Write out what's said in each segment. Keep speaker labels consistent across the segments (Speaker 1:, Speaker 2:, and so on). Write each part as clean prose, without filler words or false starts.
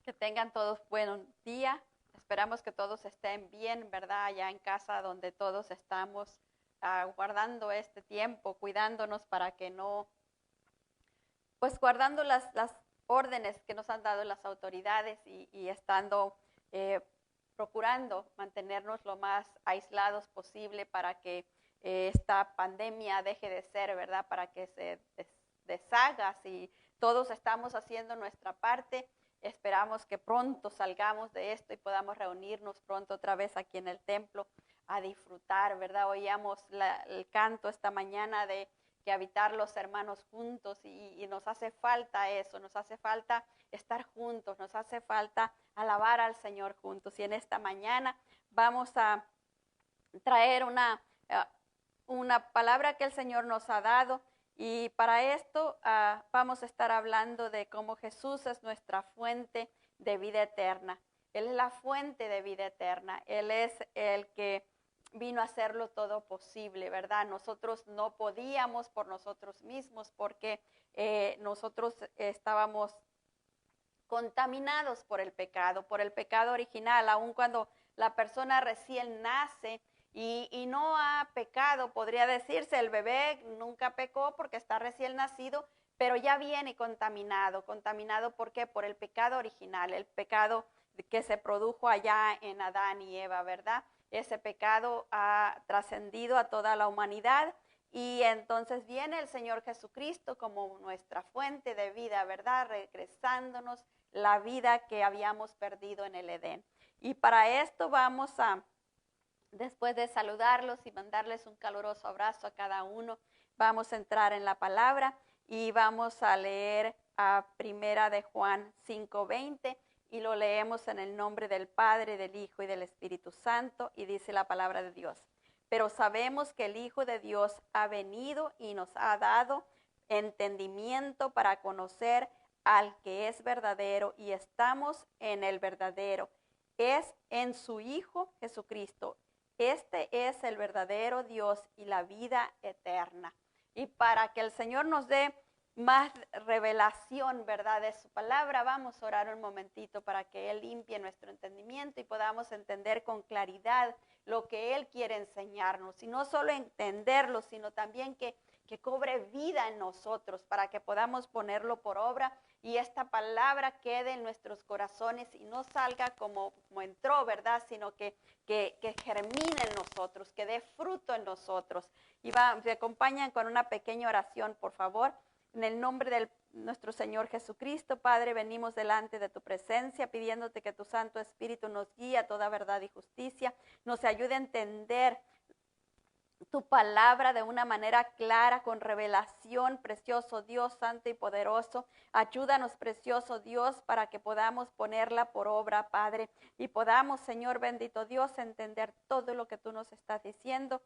Speaker 1: Que tengan todos buen día. Esperamos que todos estén bien, ¿verdad? Allá en casa donde todos estamos guardando este tiempo, cuidándonos para que no, pues guardando las órdenes que nos han dado las autoridades y estando eh, procurando mantenernos lo más aislados posible para que esta pandemia deje de ser, ¿verdad? Para que se deshaga. Si todos estamos haciendo nuestra parte, esperamos que pronto salgamos de esto y podamos reunirnos pronto otra vez aquí en el templo a disfrutar, ¿verdad? Oíamos el canto esta mañana de que habitar los hermanos juntos y nos hace falta eso, nos hace falta estar juntos, nos hace falta alabar al Señor juntos. Y en esta mañana vamos a traer una palabra que el Señor nos ha dado y para esto vamos a estar hablando de cómo Jesús es nuestra fuente de vida eterna. Él es la fuente de vida eterna, Él es el que vino a hacerlo todo posible, ¿verdad? Nosotros no podíamos por nosotros mismos porque nosotros estábamos contaminados por el pecado original, aun cuando la persona recién nace y no ha pecado, podría decirse, el bebé nunca pecó porque está recién nacido, pero ya viene contaminado. ¿Contaminado por qué? Por el pecado original, el pecado que se produjo allá en Adán y Eva, ¿verdad? Ese pecado ha trascendido a toda la humanidad y entonces viene el Señor Jesucristo como nuestra fuente de vida, ¿verdad? Regresándonos la vida que habíamos perdido en el Edén. Y para esto vamos a, después de saludarlos y mandarles un caluroso abrazo a cada uno, vamos a entrar en la palabra y vamos a leer a Primera de Juan 5:20 y lo leemos en el nombre del Padre, del Hijo y del Espíritu Santo y dice la palabra de Dios. Pero sabemos que el Hijo de Dios ha venido y nos ha dado entendimiento para conocer al que es verdadero y estamos en el verdadero. Es en su Hijo Jesucristo. Este es el verdadero Dios y la vida eterna. Y para que el Señor nos dé más revelación, ¿verdad?, de su palabra, vamos a orar un momentito para que Él limpie nuestro entendimiento y podamos entender con claridad lo que Él quiere enseñarnos. Y no solo entenderlo, sino también que cobre vida en nosotros para que podamos ponerlo por obra y esta palabra quede en nuestros corazones y no salga como entró, ¿verdad?, sino que germine en nosotros, que dé fruto en nosotros. Y me acompañan con una pequeña oración, por favor. En el nombre de nuestro Señor Jesucristo, Padre, venimos delante de tu presencia pidiéndote que tu Santo Espíritu nos guíe a toda verdad y justicia, nos ayude a entender tu palabra de una manera clara, con revelación, precioso Dios, santo y poderoso. Ayúdanos, precioso Dios, para que podamos ponerla por obra, Padre, y podamos, Señor bendito Dios, entender todo lo que tú nos estás diciendo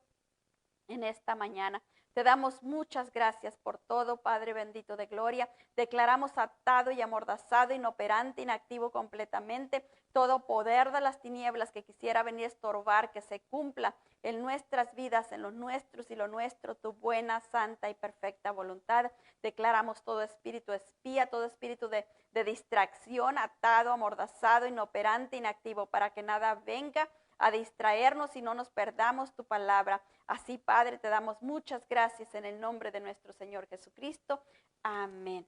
Speaker 1: en esta mañana. Te damos muchas gracias por todo, Padre bendito de gloria. Declaramos atado y amordazado, inoperante, inactivo completamente, todo poder de las tinieblas que quisiera venir a estorbar, que se cumpla en nuestras vidas, en los nuestros y lo nuestro, tu buena, santa y perfecta voluntad. Declaramos todo espíritu espía, todo espíritu de distracción, atado, amordazado, inoperante, inactivo, para que nada venga a distraernos y no nos perdamos tu palabra. Así, Padre, te damos muchas gracias en el nombre de nuestro Señor Jesucristo. Amén.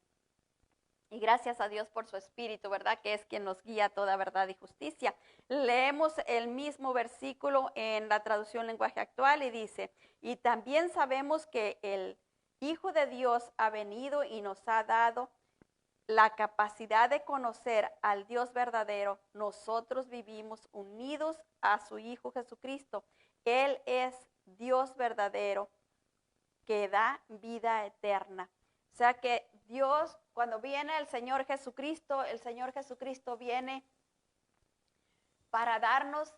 Speaker 1: Y gracias a Dios por su Espíritu, ¿verdad?, que es quien nos guía a toda verdad y justicia. Leemos el mismo versículo en la traducción lenguaje actual y dice, y también sabemos que el Hijo de Dios ha venido y nos ha dado la capacidad de conocer al Dios verdadero. Nosotros vivimos unidos a su Hijo Jesucristo. Él es Dios verdadero que da vida eterna. O sea que Dios, cuando viene el Señor Jesucristo viene para darnos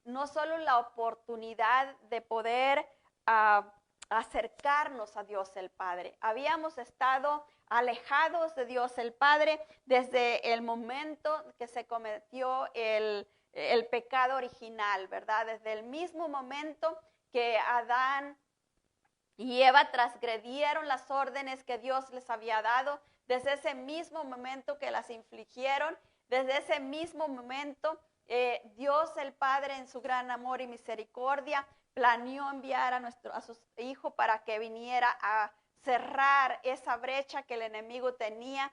Speaker 1: no solo la oportunidad de poder acercarnos a Dios el Padre. Habíamos estado alejados de Dios el Padre desde el momento que se cometió el pecado original, ¿verdad? Desde el mismo momento que Adán y Eva transgredieron las órdenes que Dios les había dado, desde ese mismo momento que las infligieron, desde ese mismo momento, Dios el Padre en su gran amor y misericordia planeó enviar a su Hijo para que viniera a cerrar esa brecha que el enemigo tenía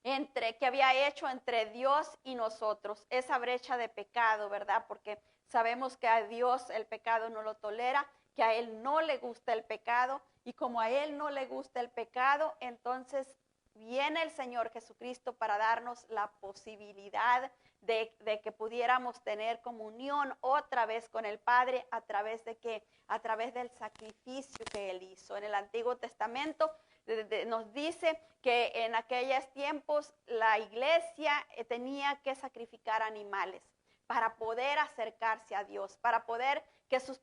Speaker 1: que había hecho entre Dios y nosotros, esa brecha de pecado, ¿verdad? Porque sabemos que a Dios el pecado no lo tolera, que a Él no le gusta el pecado, y como a Él no le gusta el pecado, entonces viene el Señor Jesucristo para darnos la posibilidad de que pudiéramos tener comunión otra vez con el Padre a través de qué? A través del sacrificio que Él hizo. En el Antiguo Testamento nos dice que en aquellos tiempos la iglesia tenía que sacrificar animales para poder acercarse a Dios, para poder que sus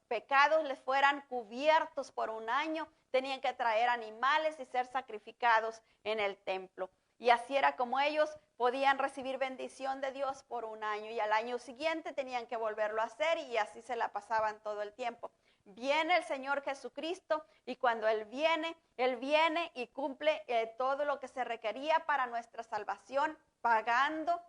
Speaker 1: pecados les fueran cubiertos por un año, tenían que traer animales y ser sacrificados en el templo. Y así era como ellos podían recibir bendición de Dios por un año, y al año siguiente tenían que volverlo a hacer, y así se la pasaban todo el tiempo. Viene el Señor Jesucristo, y cuando Él viene y cumple todo lo que se requería para nuestra salvación, pagando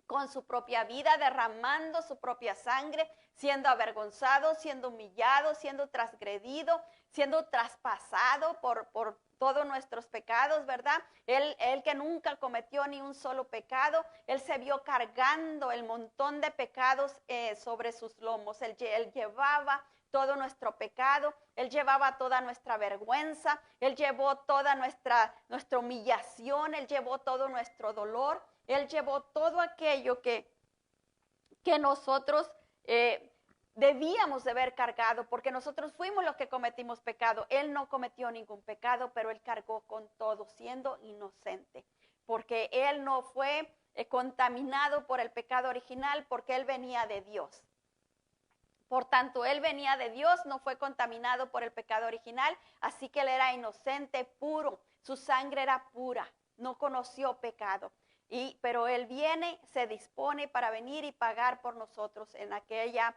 Speaker 1: con su propia vida, derramando su propia sangre, siendo avergonzado, siendo humillado, siendo transgredido, siendo traspasado por todos nuestros pecados, ¿verdad? Él que nunca cometió ni un solo pecado, Él se vio cargando el montón de pecados sobre sus lomos. Él llevaba todo nuestro pecado, Él llevaba toda nuestra vergüenza, Él llevó toda nuestra humillación, Él llevó todo nuestro dolor, Él llevó todo aquello que nosotros debíamos de haber cargado, porque nosotros fuimos los que cometimos pecado. Él no cometió ningún pecado, pero Él cargó con todo, siendo inocente, porque Él no fue contaminado por el pecado original, porque Él venía de Dios. Por tanto, Él venía de Dios, no fue contaminado por el pecado original, así que Él era inocente, puro, su sangre era pura, no conoció pecado. Pero Él viene, se dispone para venir y pagar por nosotros en aquella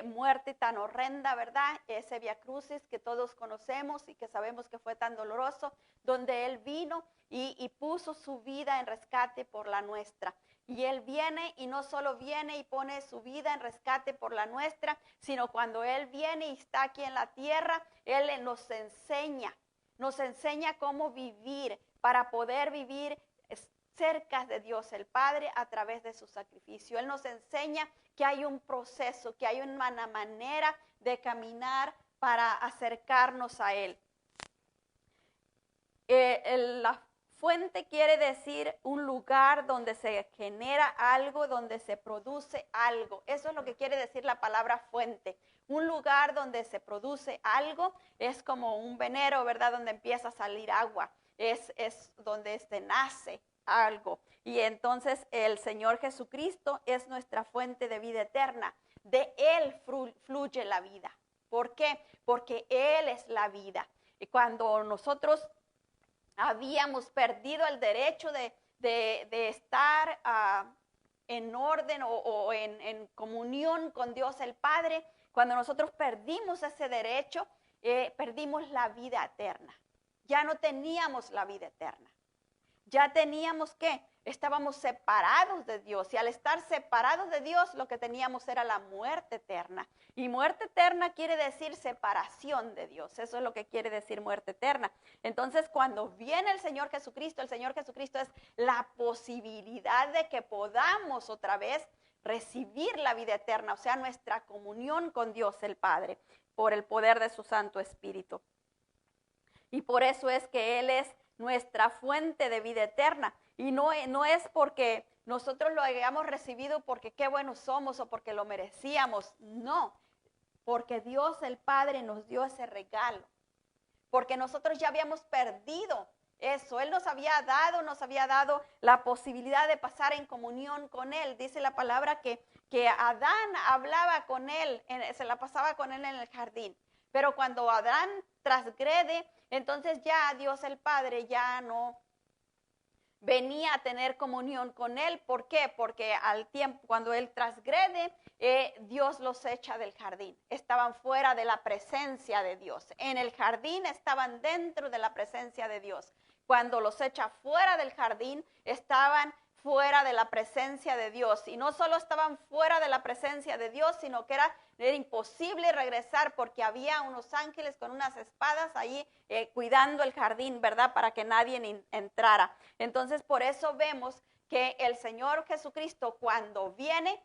Speaker 1: muerte tan horrenda, ¿verdad? Ese Vía Crucis que todos conocemos y que sabemos que fue tan doloroso, donde Él vino y puso su vida en rescate por la nuestra. Y Él viene, y no solo viene y pone su vida en rescate por la nuestra, sino cuando Él viene y está aquí en la tierra, Él nos enseña cómo vivir para poder vivir cerca de Dios el Padre a través de su sacrificio. Él nos enseña que hay un proceso, que hay una manera de caminar para acercarnos a Él. La fuente quiere decir un lugar donde se genera algo, donde se produce algo. Eso es lo que quiere decir la palabra fuente. Un lugar donde se produce algo es como un venero, ¿verdad? Donde empieza a salir agua. Es donde nace algo. Y entonces el Señor Jesucristo es nuestra fuente de vida eterna. De Él fluye la vida. ¿Por qué? Porque Él es la vida. Y cuando nosotros habíamos perdido el derecho de estar en orden o en comunión con Dios el Padre, cuando nosotros perdimos ese derecho, perdimos la vida eterna. Ya no teníamos la vida eterna. Ya teníamos estábamos separados de Dios, y al estar separados de Dios lo que teníamos era la muerte eterna. Y muerte eterna quiere decir separación de Dios. Eso es lo que quiere decir muerte eterna. Entonces, cuando viene el Señor Jesucristo es la posibilidad de que podamos otra vez recibir la vida eterna, o sea, nuestra comunión con Dios el Padre, por el poder de su Santo Espíritu. Y por eso es que Él es nuestra fuente de vida eterna. Y no es porque nosotros lo hayamos recibido porque qué buenos somos o porque lo merecíamos. No, porque Dios el Padre nos dio ese regalo. Porque nosotros ya habíamos perdido eso. Él nos había dado la posibilidad de pasar en comunión con Él. Dice la palabra que Adán hablaba con Él, se la pasaba con Él en el jardín. Pero cuando Adán transgrede, entonces ya Dios el Padre ya no venía a tener comunión con Él. ¿Por qué? Porque al tiempo, cuando Él transgrede, Dios los echa del jardín. Estaban fuera de la presencia de Dios. En el jardín estaban dentro de la presencia de Dios. cuando los echa fuera del jardín, estaban fuera de la presencia de Dios. Y no solo estaban fuera de la presencia de Dios, sino que era imposible regresar porque había unos ángeles con unas espadas ahí cuidando el jardín, ¿verdad? Para que nadie entrara. Entonces, por eso vemos que el Señor Jesucristo, cuando viene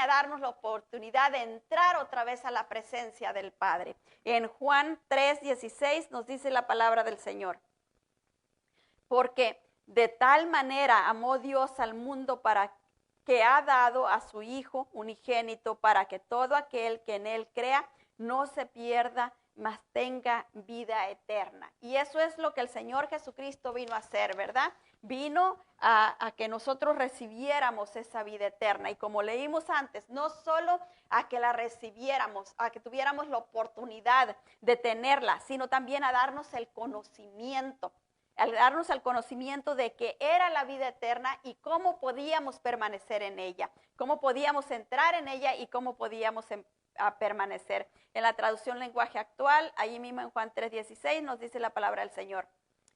Speaker 1: a darnos la oportunidad de entrar otra vez a la presencia del Padre. En Juan 3:16 nos dice la palabra del Señor. Porque de tal manera amó Dios al mundo para que ha dado a su Hijo unigénito para que todo aquel que en Él crea no se pierda, mas tenga vida eterna. Y eso es lo que el Señor Jesucristo vino a hacer, ¿verdad? Vino a que nosotros recibiéramos esa vida eterna. Y como leímos antes, no solo a que la recibiéramos, a que tuviéramos la oportunidad de tenerla, sino también a darnos el conocimiento. Al darnos el conocimiento de que era la vida eterna y cómo podíamos permanecer en ella, cómo podíamos entrar en ella y cómo podíamos permanecer. En la traducción lenguaje actual, ahí mismo en Juan 3:16 nos dice la palabra del Señor.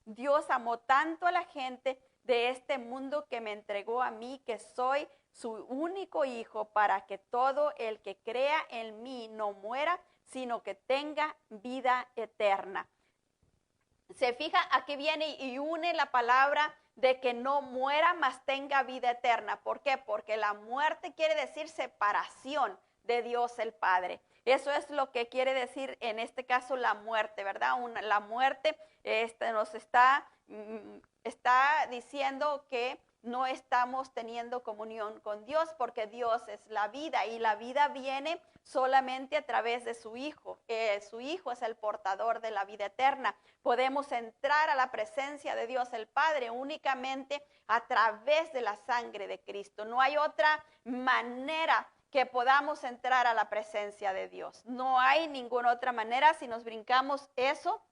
Speaker 1: Dios amó tanto a la gente de este mundo que me entregó a mí, que soy su único hijo, para que todo el que crea en mí no muera, sino que tenga vida eterna. Se fija, aquí viene y une la palabra de que no muera, mas tenga vida eterna. ¿Por qué? Porque la muerte quiere decir separación de Dios el Padre. Eso es lo que quiere decir en este caso la muerte, ¿verdad? La muerte nos está diciendo que no estamos teniendo comunión con Dios porque Dios es la vida y la vida viene solamente a través de su Hijo. Su Hijo es el portador de la vida eterna. Podemos entrar a la presencia de Dios el Padre únicamente a través de la sangre de Cristo. No hay otra manera que podamos entrar a la presencia de Dios. No hay ninguna otra manera. Si nos brincamos eso,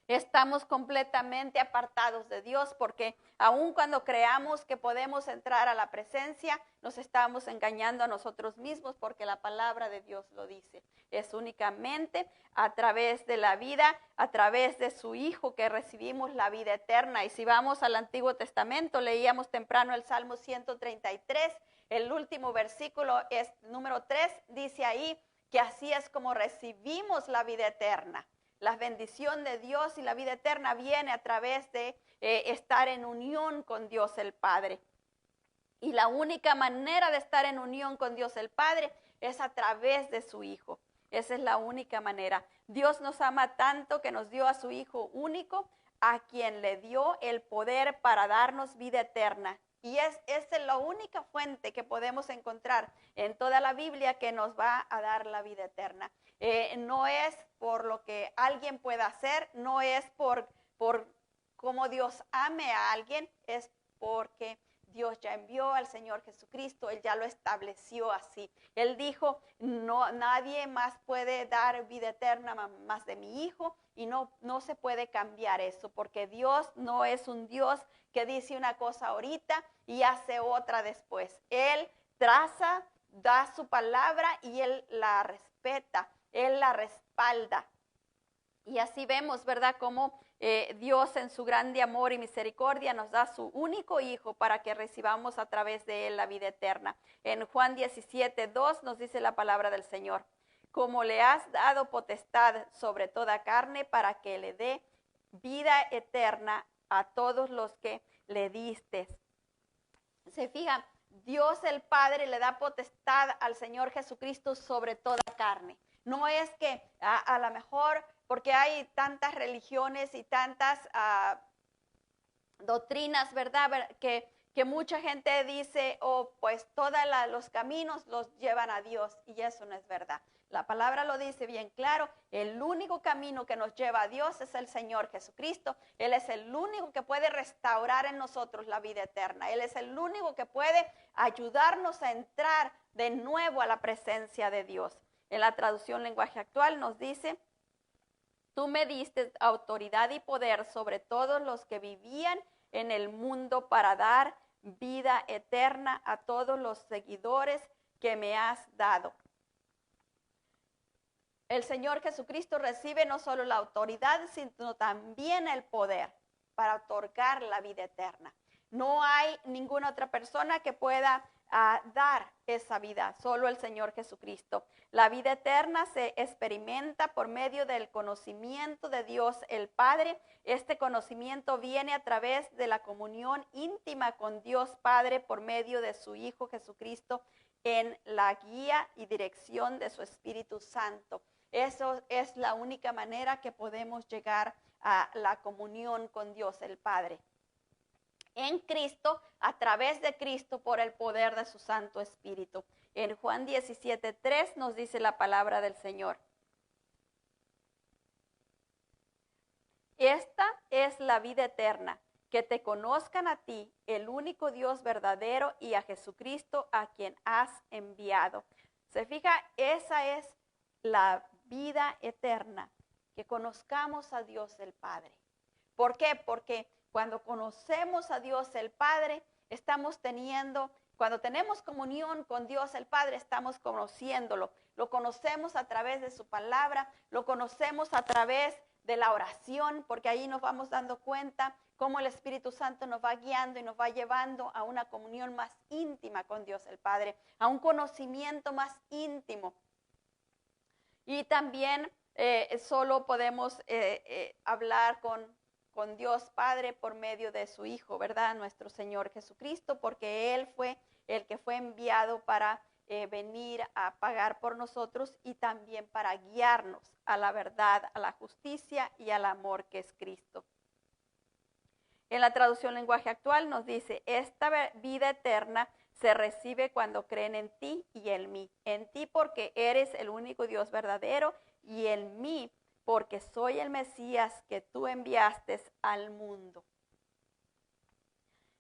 Speaker 1: estamos completamente apartados de Dios, porque aun cuando creamos que podemos entrar a la presencia, nos estamos engañando a nosotros mismos, porque la palabra de Dios lo dice. Es únicamente a través de la vida, a través de su Hijo, que recibimos la vida eterna. Y si vamos al Antiguo Testamento, leíamos temprano el Salmo 133, el último versículo es número 3, dice ahí que así es como recibimos la vida eterna. La bendición de Dios y la vida eterna viene a través de estar en unión con Dios el Padre. Y la única manera de estar en unión con Dios el Padre es a través de su Hijo. Esa es la única manera. Dios nos ama tanto que nos dio a su Hijo único, a quien le dio el poder para darnos vida eterna. Y es la única fuente que podemos encontrar en toda la Biblia que nos va a dar la vida eterna. No es por lo que alguien pueda hacer, no es por cómo Dios ame a alguien, es porque Dios ya envió al Señor Jesucristo, Él ya lo estableció así. Él dijo, no, nadie más puede dar vida eterna más de mi Hijo, y no se puede cambiar eso, porque Dios no es un Dios que dice una cosa ahorita y hace otra después. Él traza, da su palabra y Él la respeta, Él la respalda. Y así vemos, ¿verdad?, cómo Dios en su grande amor y misericordia nos da su único Hijo para que recibamos a través de Él la vida eterna. En Juan 17:2 nos dice la palabra del Señor. Como le has dado potestad sobre toda carne para que le dé vida eterna a todos los que le diste. Se fijan, Dios el Padre le da potestad al Señor Jesucristo sobre toda carne. No es que a lo mejor, porque hay tantas religiones y tantas doctrinas, ¿verdad?, que mucha gente dice, pues todos los caminos los llevan a Dios, y eso no es verdad. La palabra lo dice bien claro, el único camino que nos lleva a Dios es el Señor Jesucristo. Él es el único que puede restaurar en nosotros la vida eterna. Él es el único que puede ayudarnos a entrar de nuevo a la presencia de Dios. En la traducción lenguaje actual nos dice, tú me diste autoridad y poder sobre todos los que vivían en el mundo para dar vida eterna a todos los seguidores que me has dado. El Señor Jesucristo recibe no solo la autoridad, sino también el poder. para otorgar la vida eterna. No hay ninguna otra persona que pueda dar esa vida, solo el Señor Jesucristo. La vida eterna se experimenta por medio del conocimiento de Dios el Padre. Este conocimiento viene a través de la comunión íntima con Dios Padre por medio de su Hijo Jesucristo en la guía y dirección de su Espíritu Santo. Eso es la única manera que podemos llegar a la comunión con Dios el Padre. En Cristo, a través de Cristo, por el poder de su Santo Espíritu. En Juan 17:3 nos dice la palabra del Señor. Esta es la vida eterna, que te conozcan a ti, el único Dios verdadero, y a Jesucristo, a quien has enviado. ¿Se fija? Esa es la vida eterna, que conozcamos a Dios el Padre. ¿Por qué? Porque cuando conocemos a Dios el Padre, cuando tenemos comunión con Dios el Padre, estamos conociéndolo. Lo conocemos a través de su palabra, lo conocemos a través de la oración, porque ahí nos vamos dando cuenta cómo el Espíritu Santo nos va guiando y nos va llevando a una comunión más íntima con Dios el Padre, a un conocimiento más íntimo. Y también solo podemos hablar con Dios Padre por medio de su Hijo, ¿verdad? Nuestro Señor Jesucristo, porque Él fue el que fue enviado para venir a pagar por nosotros y también para guiarnos a la verdad, a la justicia y al amor que es Cristo. En la traducción lenguaje actual nos dice, esta vida eterna se recibe cuando creen en ti y en mí. En ti porque eres el único Dios verdadero y en mí porque soy el Mesías que tú enviaste al mundo.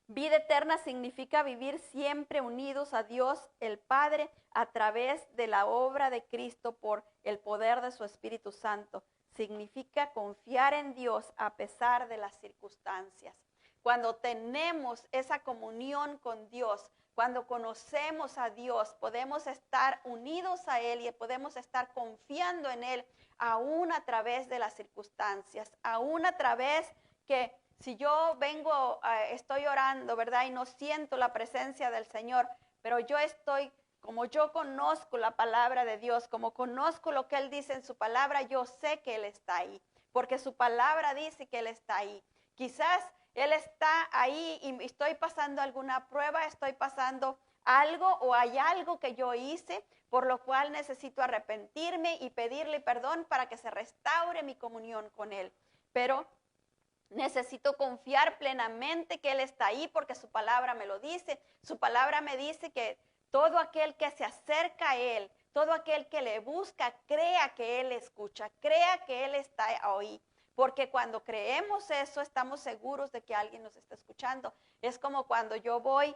Speaker 1: Vida eterna significa vivir siempre unidos a Dios el Padre a través de la obra de Cristo por el poder de su Espíritu Santo. Significa confiar en Dios a pesar de las circunstancias. Cuando tenemos esa comunión con Dios, cuando conocemos a Dios, podemos estar unidos a Él y podemos estar confiando en Él, aún a través de las circunstancias, aún a través que si yo estoy orando, ¿verdad? Y no siento la presencia del Señor, pero como yo conozco la palabra de Dios, como conozco lo que Él dice en su palabra, yo sé que Él está ahí, porque su palabra dice que Él está ahí. Quizás Él está ahí y estoy pasando alguna prueba, estoy pasando algo o hay algo que yo hice, por lo cual necesito arrepentirme y pedirle perdón para que se restaure mi comunión con Él. Pero necesito confiar plenamente que Él está ahí porque su palabra me lo dice. Su palabra me dice que todo aquel que se acerca a Él, todo aquel que le busca, crea que Él escucha, crea que Él está ahí. Porque cuando creemos eso, estamos seguros de que alguien nos está escuchando. Es como cuando yo voy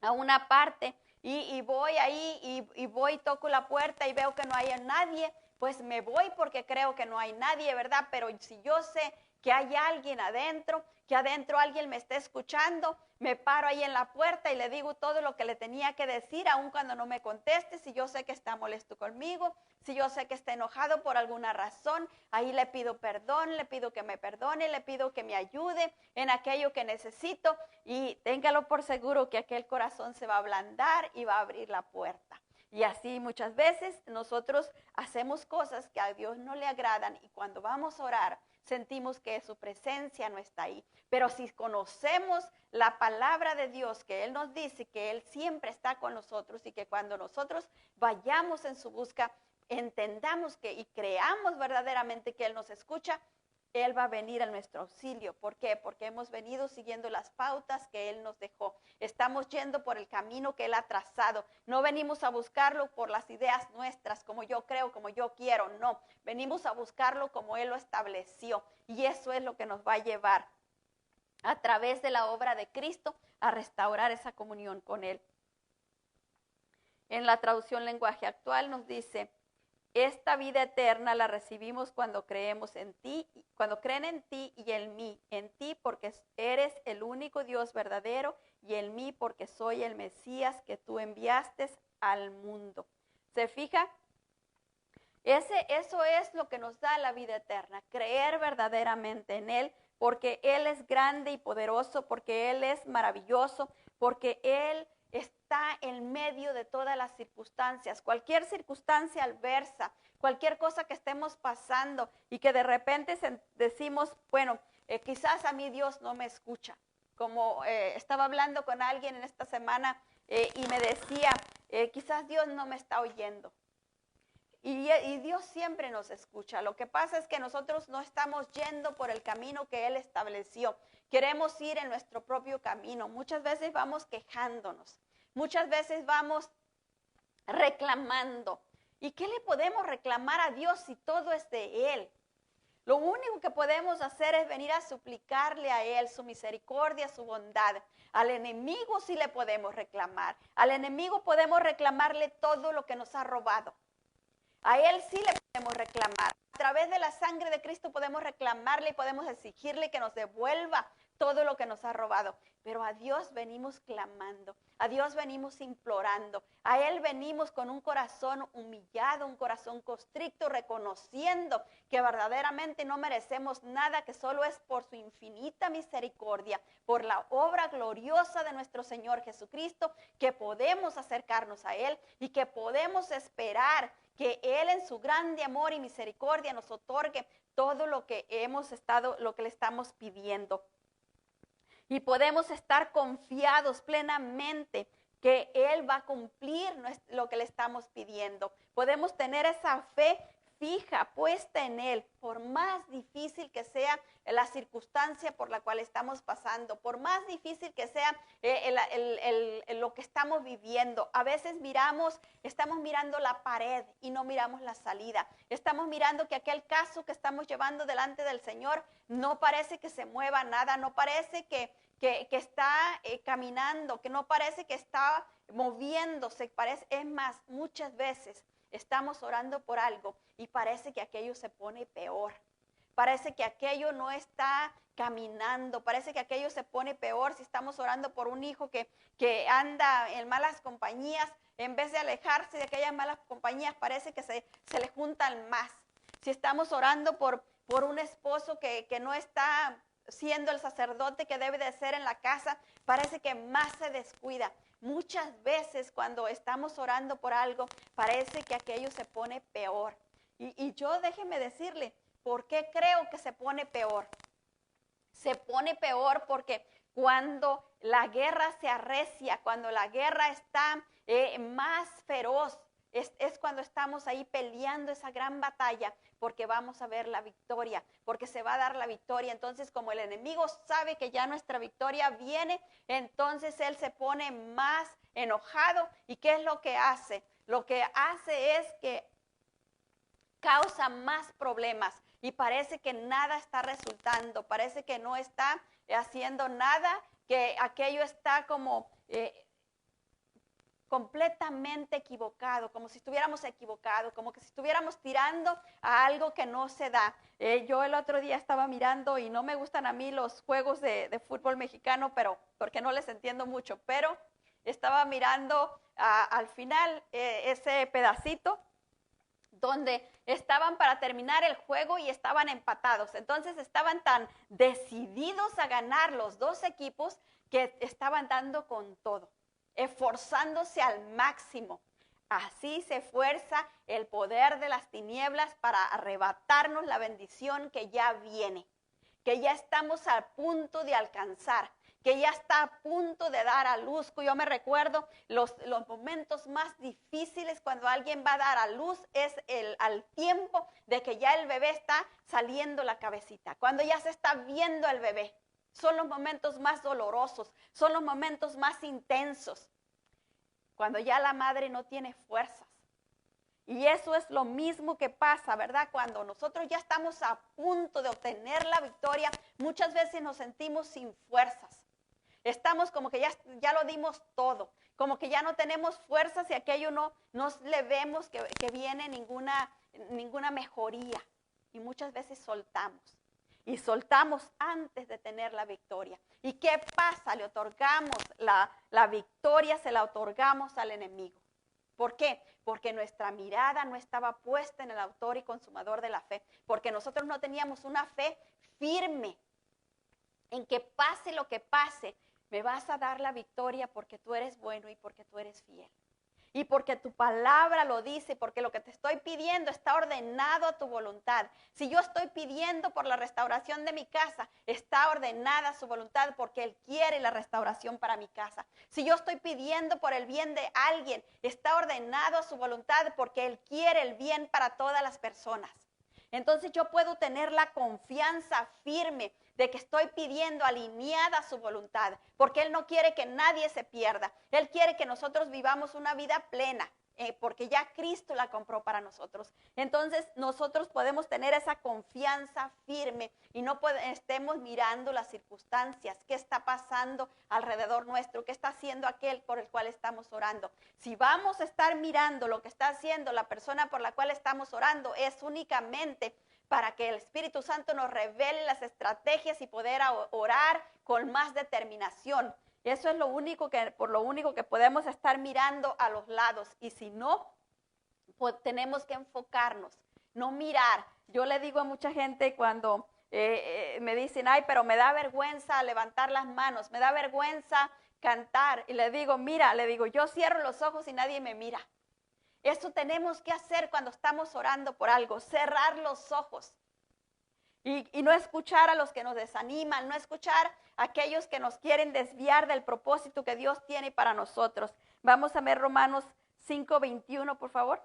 Speaker 1: a una parte y voy ahí y voy, toco la puerta y veo que no hay nadie, pues me voy porque creo que no hay nadie, ¿verdad? Pero si yo sé que hay alguien adentro, que adentro alguien me está escuchando, me paro ahí en la puerta y le digo todo lo que le tenía que decir, aun cuando no me conteste, si yo sé que está molesto conmigo, si yo sé que está enojado por alguna razón, ahí le pido perdón, le pido que me perdone, le pido que me ayude en aquello que necesito y téngalo por seguro que aquel corazón se va a ablandar y va a abrir la puerta. Y así muchas veces nosotros hacemos cosas que a Dios no le agradan y cuando vamos a orar sentimos que su presencia no está ahí. Pero si conocemos la palabra de Dios, que Él nos dice que Él siempre está con nosotros y que cuando nosotros vayamos en su busca, entendamos y creamos verdaderamente que Él nos escucha, Él va a venir a nuestro auxilio. ¿Por qué? Porque hemos venido siguiendo las pautas que Él nos dejó. Estamos yendo por el camino que Él ha trazado. No venimos a buscarlo por las ideas nuestras, como yo creo, como yo quiero. No, venimos a buscarlo como Él lo estableció. Y eso es lo que nos va a llevar a través de la obra de Cristo a restaurar esa comunión con Él. En la traducción lenguaje actual nos dice, esta vida eterna la recibimos cuando creemos en ti, cuando creen en ti y en mí. En ti porque eres el único Dios verdadero y en mí porque soy el Mesías que tú enviaste al mundo. ¿Se fija? Eso es lo que nos da la vida eterna, creer verdaderamente en Él, porque Él es grande y poderoso, porque Él es maravilloso, porque Él está en medio de todas las circunstancias, cualquier circunstancia adversa, cualquier cosa que estemos pasando y que de repente decimos, bueno, quizás a mí Dios no me escucha. Como estaba hablando con alguien en esta semana y me decía, quizás Dios no me está oyendo. Y Dios siempre nos escucha. Lo que pasa es que nosotros no estamos yendo por el camino que Él estableció. Queremos ir en nuestro propio camino. Muchas veces vamos quejándonos. Muchas veces vamos reclamando. ¿Y qué le podemos reclamar a Dios si todo es de Él? Lo único que podemos hacer es venir a suplicarle a Él su misericordia, su bondad. Al enemigo sí le podemos reclamar. Al enemigo podemos reclamarle todo lo que nos ha robado. A Él sí le podemos reclamar. A través de la sangre de Cristo podemos reclamarle y podemos exigirle que nos devuelva todo lo que nos ha robado. Pero a Dios venimos clamando, a Dios venimos implorando, a Él venimos con un corazón humillado, un corazón constricto, reconociendo que verdaderamente no merecemos nada, que solo es por su infinita misericordia, por la obra gloriosa de nuestro Señor Jesucristo, que podemos acercarnos a Él y que podemos esperar que Él en su grande amor y misericordia nos otorgue todo lo que lo que le estamos pidiendo. Y podemos estar confiados plenamente que Él va a cumplir lo que le estamos pidiendo. Podemos tener esa fe fija, puesta en Él, por más difícil que sea la circunstancia por la cual estamos pasando, por más difícil que sea lo que estamos viviendo. A veces estamos mirando la pared y no miramos la salida. Estamos mirando que aquel caso que estamos llevando delante del Señor no parece que se mueva nada, no parece que está caminando, que no parece que está moviéndose. Es más, muchas veces estamos orando por algo y parece que aquello se pone peor. Parece que aquello no está caminando, parece que aquello se pone peor. Si estamos orando por un hijo que anda en malas compañías, en vez de alejarse de aquellas malas compañías, parece que se le juntan más. Si estamos orando por un esposo que no está siendo el sacerdote que debe de ser en la casa, parece que más se descuida. Muchas veces cuando estamos orando por algo, parece que aquello se pone peor. Y yo déjeme decirle, ¿por qué creo que se pone peor? Se pone peor porque cuando la guerra se arrecia, cuando la guerra está más feroz, es cuando estamos ahí peleando esa gran batalla, porque vamos a ver la victoria, porque se va a dar la victoria. Entonces, como el enemigo sabe que ya nuestra victoria viene, entonces él se pone más enojado. ¿Y qué es lo que hace? Lo que hace es que causa más problemas y parece que nada está resultando, parece que no está haciendo nada, que aquello está como completamente equivocado, como si estuviéramos equivocados, como que si estuviéramos tirando a algo que no se da. Yo el otro día estaba mirando y no me gustan a mí los juegos de fútbol mexicano, pero porque no les entiendo mucho, pero estaba mirando al final ese pedacito donde estaban para terminar el juego y estaban empatados. Entonces estaban tan decididos a ganar los dos equipos que estaban dando con todo, esforzándose al máximo. Así se esfuerza el poder de las tinieblas para arrebatarnos la bendición que ya viene, que ya estamos al punto de alcanzar, que ya está a punto de dar a luz. Yo me recuerdo los momentos más difíciles cuando alguien va a dar a luz es al tiempo de que ya el bebé está saliendo la cabecita, cuando ya se está viendo el bebé. Son los momentos más dolorosos, son los momentos más intensos, cuando ya la madre no tiene fuerzas. Y eso es lo mismo que pasa, ¿verdad? Cuando nosotros ya estamos a punto de obtener la victoria, muchas veces nos sentimos sin fuerzas. Estamos como que ya lo dimos todo, como que ya no tenemos fuerzas y aquello no le vemos que viene ninguna mejoría. Y muchas veces soltamos. Y soltamos antes de tener la victoria. ¿Y qué pasa? Le otorgamos la victoria, se la otorgamos al enemigo. ¿Por qué? Porque nuestra mirada no estaba puesta en el autor y consumador de la fe. Porque nosotros no teníamos una fe firme. en que pase lo que pase, me vas a dar la victoria porque tú eres bueno y porque tú eres fiel. Y porque tu palabra lo dice, porque lo que te estoy pidiendo está ordenado a tu voluntad. Si yo estoy pidiendo por la restauración de mi casa, está ordenada su voluntad porque Él quiere la restauración para mi casa. Si yo estoy pidiendo por el bien de alguien, está ordenado a su voluntad porque Él quiere el bien para todas las personas. Entonces yo puedo tener la confianza firme de que estoy pidiendo alineada a su voluntad, porque Él no quiere que nadie se pierda. Él quiere que nosotros vivamos una vida plena, porque ya Cristo la compró para nosotros. Entonces nosotros podemos tener esa confianza firme y no estemos mirando las circunstancias, qué está pasando alrededor nuestro, qué está haciendo aquel por el cual estamos orando. Si vamos a estar mirando lo que está haciendo la persona por la cual estamos orando, es únicamente para que el Espíritu Santo nos revele las estrategias y poder orar con más determinación. Eso es por lo único que podemos estar mirando a los lados. Y si no, pues tenemos que enfocarnos, no mirar. Yo le digo a mucha gente cuando me dicen, ay, pero me da vergüenza levantar las manos, me da vergüenza cantar. Y le digo, mira, yo cierro los ojos y nadie me mira. Eso tenemos que hacer cuando estamos orando por algo, cerrar los ojos y no escuchar a los que nos desaniman, no escuchar a aquellos que nos quieren desviar del propósito que Dios tiene para nosotros. Vamos a ver Romanos 5:21, por favor.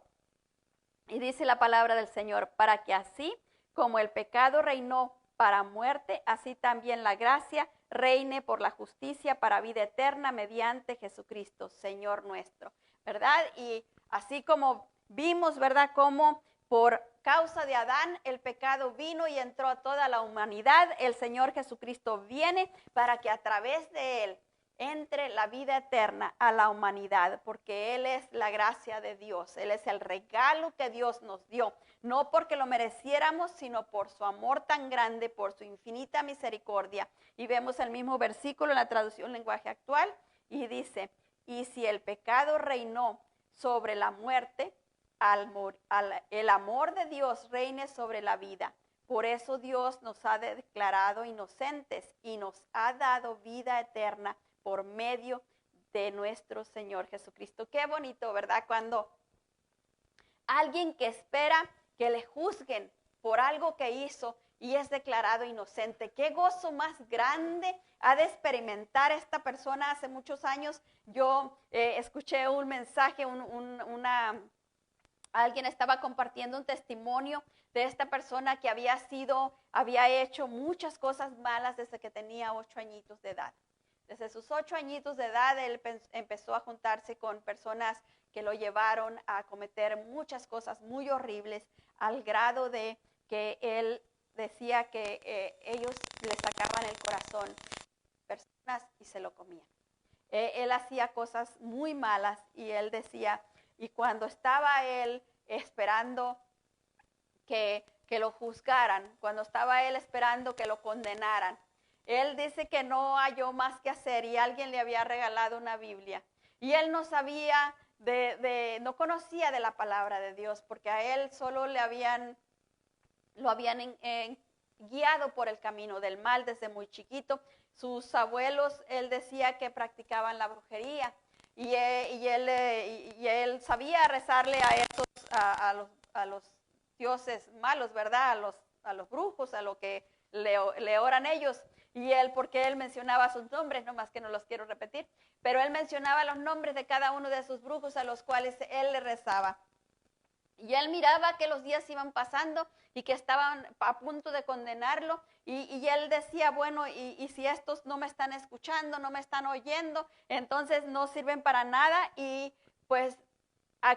Speaker 1: Y dice la palabra del Señor, para que así como el pecado reinó para muerte, así también la gracia reine por la justicia para vida eterna mediante Jesucristo, Señor nuestro, ¿verdad? Y así como vimos, ¿verdad? Como por causa de Adán el pecado vino y entró a toda la humanidad, el Señor Jesucristo viene para que a través de Él entre la vida eterna a la humanidad, porque Él es la gracia de Dios, Él es el regalo que Dios nos dio, no porque lo mereciéramos, sino por su amor tan grande, por su infinita misericordia. Y vemos el mismo versículo en la traducción lenguaje actual, y dice, y si el pecado reinó sobre la muerte, el amor de Dios reine sobre la vida. Por eso Dios nos ha declarado inocentes y nos ha dado vida eterna por medio de nuestro Señor Jesucristo. Qué bonito, ¿verdad? Cuando alguien que espera que le juzguen por algo que hizo y es declarado inocente. Qué gozo más grande ha de experimentar esta persona. Hace muchos años yo escuché un mensaje, alguien estaba compartiendo un testimonio de esta persona que había hecho muchas cosas malas desde que tenía 8 añitos de edad. Desde sus 8 añitos de edad, él empezó a juntarse con personas que lo llevaron a cometer muchas cosas muy horribles, al grado de que él decía que ellos le sacaban el corazón personas y se lo comían. Él hacía cosas muy malas y él decía, y cuando estaba él esperando que lo juzgaran, cuando estaba él esperando que lo condenaran, él dice que no halló más que hacer y alguien le había regalado una Biblia. Y él no sabía, no conocía de la palabra de Dios, porque a él solo lo habían guiado por el camino del mal desde muy chiquito. Sus abuelos, él decía que practicaban la brujería. Y él sabía rezarle a los dioses malos, ¿verdad? A los brujos, a lo que le oran ellos. Y porque él mencionaba sus nombres, nomás que no los quiero repetir, pero él mencionaba los nombres de cada uno de sus brujos a los cuales él le rezaba. Y él miraba que los días iban pasando y que estaban a punto de condenarlo. Y él decía, bueno, y si estos no me están escuchando, no me están oyendo, entonces no sirven para nada. Y pues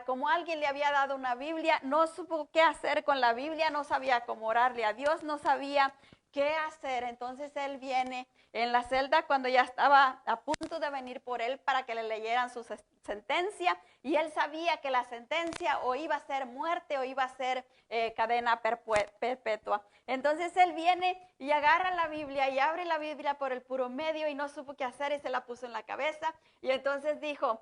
Speaker 1: como alguien le había dado una Biblia, no supo qué hacer con la Biblia, no sabía cómo orarle a Dios, no sabía qué hacer. Entonces él viene en la celda cuando ya estaba a punto de venir por él para que le leyeran su sentencia, y él sabía que la sentencia o iba a ser muerte o iba a ser cadena perpetua. Entonces él viene y agarra la Biblia y abre la Biblia por el puro medio y no supo qué hacer y se la puso en la cabeza, y entonces dijo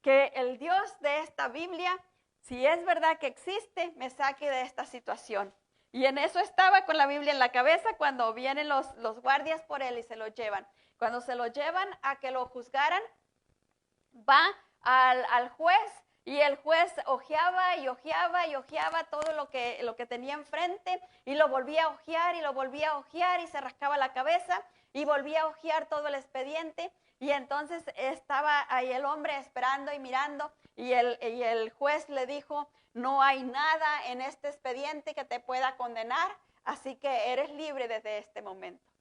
Speaker 1: que el Dios de esta Biblia, si es verdad que existe, me saque de esta situación. Y en eso estaba con la Biblia en la cabeza cuando vienen los guardias por él y se lo llevan. Cuando se lo llevan a que lo juzgaran, va al juez y el juez ojeaba y ojeaba y ojeaba todo lo que tenía enfrente y lo volvía a ojear y lo volvía a ojear y se rascaba la cabeza y volvía a ojear todo el expediente. Y entonces estaba ahí el hombre esperando y mirando y el juez le dijo, no hay nada en este expediente que te pueda condenar, así que eres libre desde este momento.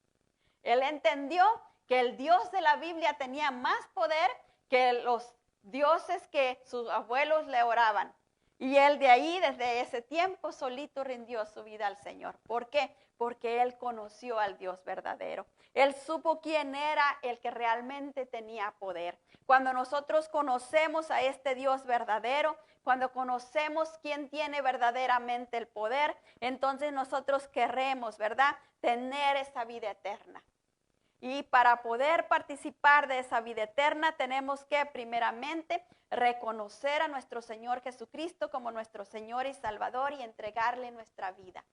Speaker 1: Él entendió que el Dios de la Biblia tenía más poder que los dioses que sus abuelos le oraban. Y él de ahí, desde ese tiempo, solito rindió su vida al Señor. ¿Por qué? Porque él conoció al Dios verdadero. Él supo quién era el que realmente tenía poder. Cuando nosotros conocemos a este Dios verdadero, cuando conocemos quién tiene verdaderamente el poder, entonces nosotros queremos, ¿verdad?, tener esa vida eterna. Y para poder participar de esa vida eterna tenemos que primeramente reconocer a nuestro Señor Jesucristo como nuestro Señor y Salvador y entregarle nuestra vida.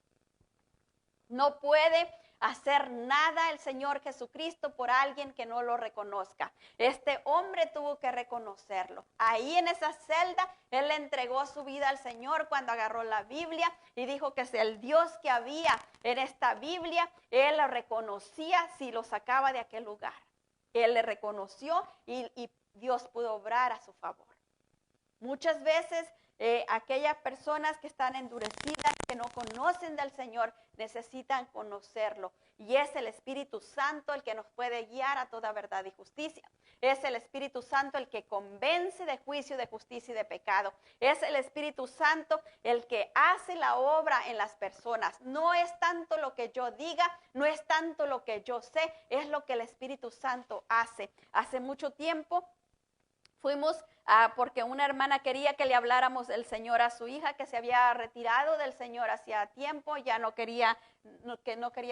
Speaker 1: No puede hacer nada el Señor Jesucristo por alguien que no lo reconozca. Este hombre tuvo que reconocerlo. Ahí en esa celda, él le entregó su vida al Señor cuando agarró la Biblia y dijo que es el Dios que había en esta Biblia, él lo reconocía si lo sacaba de aquel lugar. Él le reconoció y Dios pudo obrar a su favor. Muchas veces aquellas personas que están endurecidas, que no conocen del Señor, necesitan conocerlo. Y es el Espíritu Santo el que nos puede guiar a toda verdad y justicia. Es el Espíritu Santo el que convence de juicio, de justicia y de pecado. Es el Espíritu Santo el que hace la obra en las personas. No es tanto lo que yo diga, no es tanto lo que yo sé, es lo que el Espíritu Santo hace. Hace mucho tiempo fuimos porque una hermana quería que le habláramos del Señor a su hija que se había retirado del Señor hacía tiempo, ya no quería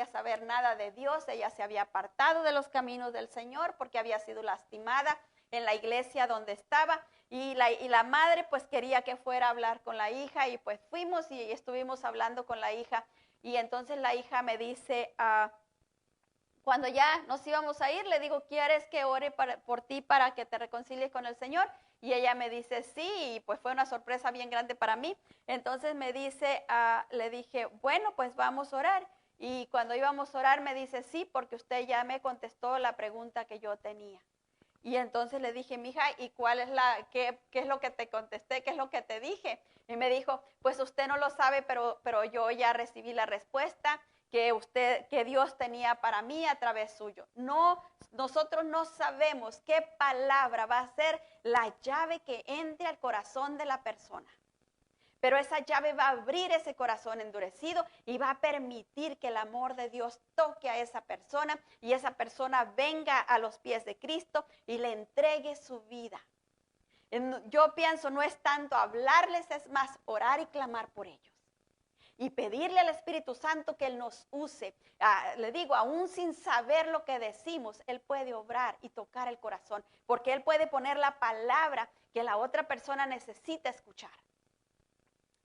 Speaker 1: saber nada de Dios, ella se había apartado de los caminos del Señor porque había sido lastimada en la iglesia donde estaba y la madre pues quería que fuera a hablar con la hija y pues fuimos y estuvimos hablando con la hija y entonces la hija me dice, cuando ya nos íbamos a ir, le digo, ¿quieres que ore por ti para que te reconcilies con el Señor? Y ella me dice, sí, y pues fue una sorpresa bien grande para mí. Entonces me dice, le dije, bueno, pues vamos a orar. Y cuando íbamos a orar me dice, sí, porque usted ya me contestó la pregunta que yo tenía. Y entonces le dije, mija, ¿y qué es lo que te contesté? ¿Qué es lo que te dije? Y me dijo, pues usted no lo sabe, pero yo ya recibí la respuesta que Dios tenía para mí a través suyo. No, nosotros no sabemos qué palabra va a ser la llave que entre al corazón de la persona. Pero esa llave va a abrir ese corazón endurecido y va a permitir que el amor de Dios toque a esa persona y esa persona venga a los pies de Cristo y le entregue su vida. Yo pienso, no es tanto hablarles, es más orar y clamar por ellos. Y pedirle al Espíritu Santo que Él nos use. Le digo, aún sin saber lo que decimos, Él puede obrar y tocar el corazón. Porque Él puede poner la palabra que la otra persona necesita escuchar.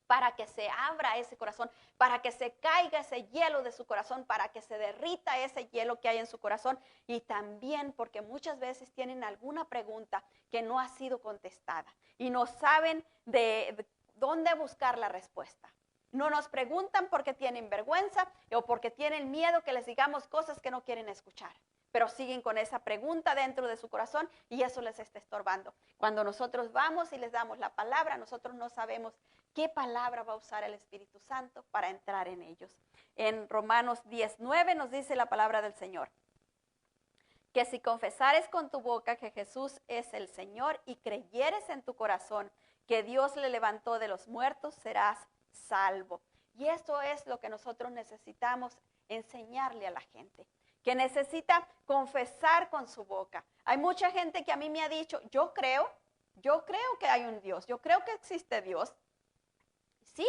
Speaker 1: Para que se abra ese corazón, para que se caiga ese hielo de su corazón, para que se derrita ese hielo que hay en su corazón. Y también porque muchas veces tienen alguna pregunta que no ha sido contestada. Y no saben de dónde buscar la respuesta. No nos preguntan porque tienen vergüenza o porque tienen miedo que les digamos cosas que no quieren escuchar. Pero siguen con esa pregunta dentro de su corazón y eso les está estorbando. Cuando nosotros vamos y les damos la palabra, nosotros no sabemos qué palabra va a usar el Espíritu Santo para entrar en ellos. En Romanos 10:9 nos dice la palabra del Señor. Que si confesares con tu boca que Jesús es el Señor y creyeres en tu corazón que Dios le levantó de los muertos, serás salvo. Y esto es lo que nosotros necesitamos enseñarle a la gente, que necesita confesar con su boca. Hay mucha gente que a mí me ha dicho, yo creo que hay un Dios, yo creo que existe Dios. Sí,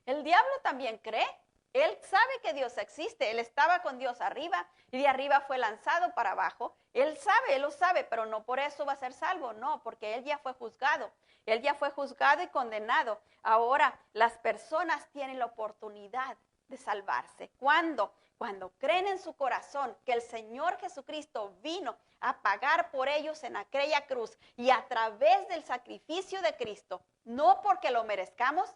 Speaker 1: el diablo también cree. Él sabe que Dios existe, él estaba con Dios arriba y de arriba fue lanzado para abajo. Él lo sabe, pero no por eso va a ser salvo, no, porque él ya fue juzgado. Él ya fue juzgado y condenado. Ahora las personas tienen la oportunidad de salvarse. ¿Cuándo? Cuando creen en su corazón que el Señor Jesucristo vino a pagar por ellos en aquella cruz y a través del sacrificio de Cristo, no porque lo merezcamos,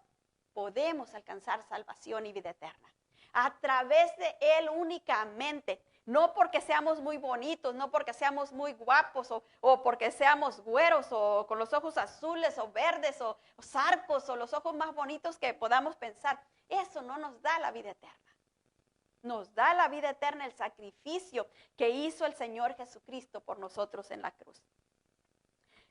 Speaker 1: podemos alcanzar salvación y vida eterna. A través de Él únicamente, no porque seamos muy bonitos, no porque seamos muy guapos o porque seamos güeros o con los ojos azules o verdes o zarcos o los ojos más bonitos que podamos pensar. Eso no nos da la vida eterna. Nos da la vida eterna el sacrificio que hizo el Señor Jesucristo por nosotros en la cruz.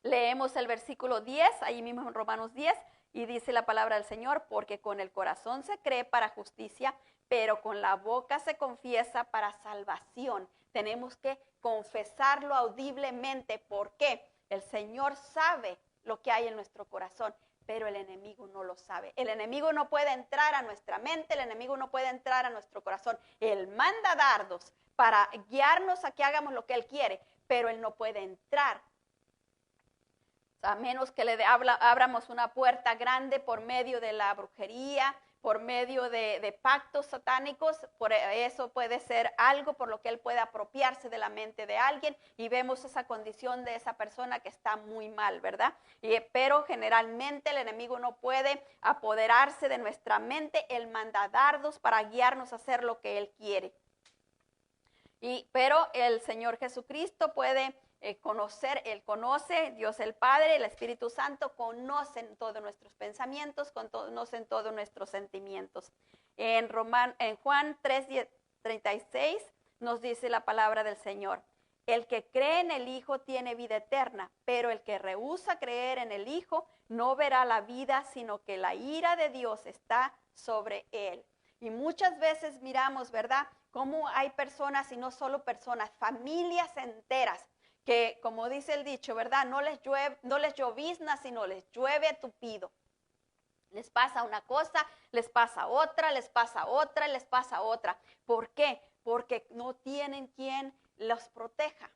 Speaker 1: Leemos el versículo 10, ahí mismo en Romanos 10, y dice la palabra del Señor, porque con el corazón se cree para justicia, pero con la boca se confiesa para salvación. Tenemos que confesarlo audiblemente. ¿Por qué? El Señor sabe lo que hay en nuestro corazón, pero el enemigo no lo sabe. El enemigo no puede entrar a nuestra mente, el enemigo no puede entrar a nuestro corazón. Él manda dardos para guiarnos a que hagamos lo que Él quiere, pero Él no puede entrar. A menos que le abramos una puerta grande por medio de la brujería, por medio de pactos satánicos, por eso puede ser algo por lo que él puede apropiarse de la mente de alguien y vemos esa condición de esa persona que está muy mal, ¿verdad? Pero generalmente el enemigo no puede apoderarse de nuestra mente, él manda dardos para guiarnos a hacer lo que él quiere. Pero el Señor Jesucristo puede conocer, Él conoce, Dios el Padre, el Espíritu Santo, conocen todos nuestros pensamientos, conocen todos nuestros sentimientos. En Juan 3:36 nos dice la palabra del Señor: el que cree en el Hijo tiene vida eterna, pero el que rehúsa creer en el Hijo no verá la vida, sino que la ira de Dios está sobre él. Y muchas veces miramos, ¿verdad?, cómo hay personas, y no solo personas, familias enteras, que como dice el dicho, ¿verdad?, no les llovizna, sino les llueve tupido. Les pasa una cosa, les pasa otra, les pasa otra, les pasa otra. ¿Por qué? Porque no tienen quien los proteja.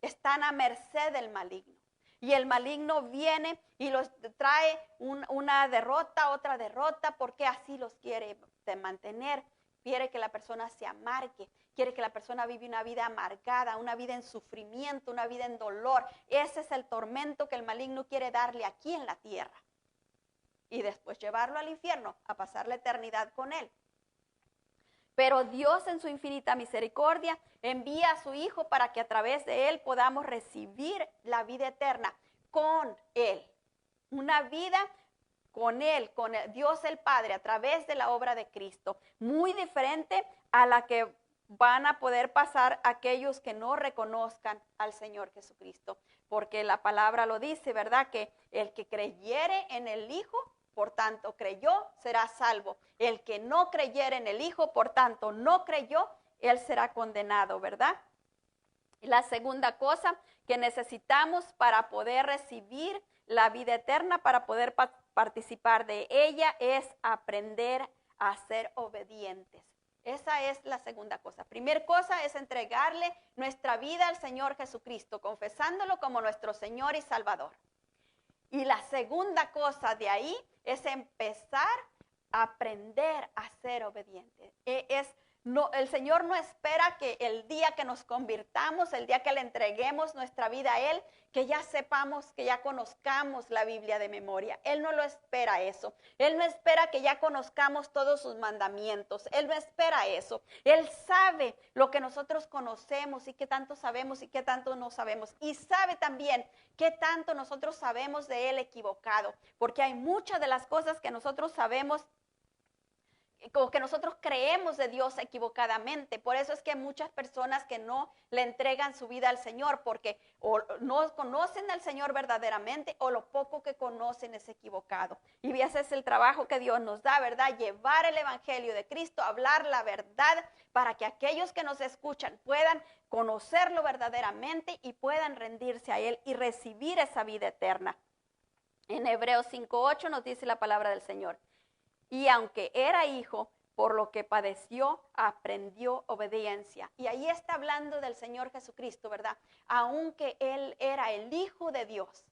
Speaker 1: Están a merced del maligno. Y el maligno viene y los trae una derrota, otra derrota, porque así los quiere mantener. Quiere que la persona se amargue, quiere que la persona viva una vida amargada, una vida en sufrimiento, una vida en dolor. Ese es el tormento que el maligno quiere darle aquí en la tierra. Y después llevarlo al infierno, a pasar la eternidad con él. Pero Dios en su infinita misericordia envía a su Hijo para que a través de él podamos recibir la vida eterna con él. Una vida con él, con Dios el Padre, a través de la obra de Cristo. Muy diferente a la que van a poder pasar aquellos que no reconozcan al Señor Jesucristo. Porque la palabra lo dice, ¿verdad?, que el que creyere en el Hijo, por tanto creyó, será salvo. El que no creyere en el Hijo, por tanto no creyó, él será condenado, ¿verdad? Y la segunda cosa que necesitamos para poder recibir la vida eterna, para poder participar de ella, es aprender a ser obedientes. Esa es la segunda cosa. Primera cosa es entregarle nuestra vida al Señor Jesucristo, confesándolo como nuestro Señor y Salvador. Y la segunda cosa de ahí es empezar a aprender a ser obedientes. El Señor no espera que el día que nos convirtamos, el día que le entreguemos nuestra vida a Él, que ya sepamos, que ya conozcamos la Biblia de memoria. Él no lo espera eso. Él no espera que ya conozcamos todos sus mandamientos. Él no espera eso. Él sabe lo que nosotros conocemos y qué tanto sabemos y qué tanto no sabemos. Y sabe también qué tanto nosotros sabemos de Él equivocado. Porque hay muchas de las cosas que nosotros sabemos, como que nosotros creemos de Dios equivocadamente. Por eso es que hay muchas personas que no le entregan su vida al Señor, porque o no conocen al Señor verdaderamente, o lo poco que conocen es equivocado. Y ese es el trabajo que Dios nos da, ¿verdad? Llevar el evangelio de Cristo, hablar la verdad, para que aquellos que nos escuchan puedan conocerlo verdaderamente y puedan rendirse a Él y recibir esa vida eterna. En Hebreos 5:8 nos dice la palabra del Señor: y aunque era hijo, por lo que padeció, aprendió obediencia. Y ahí está hablando del Señor Jesucristo, ¿verdad? Aunque Él era el Hijo de Dios,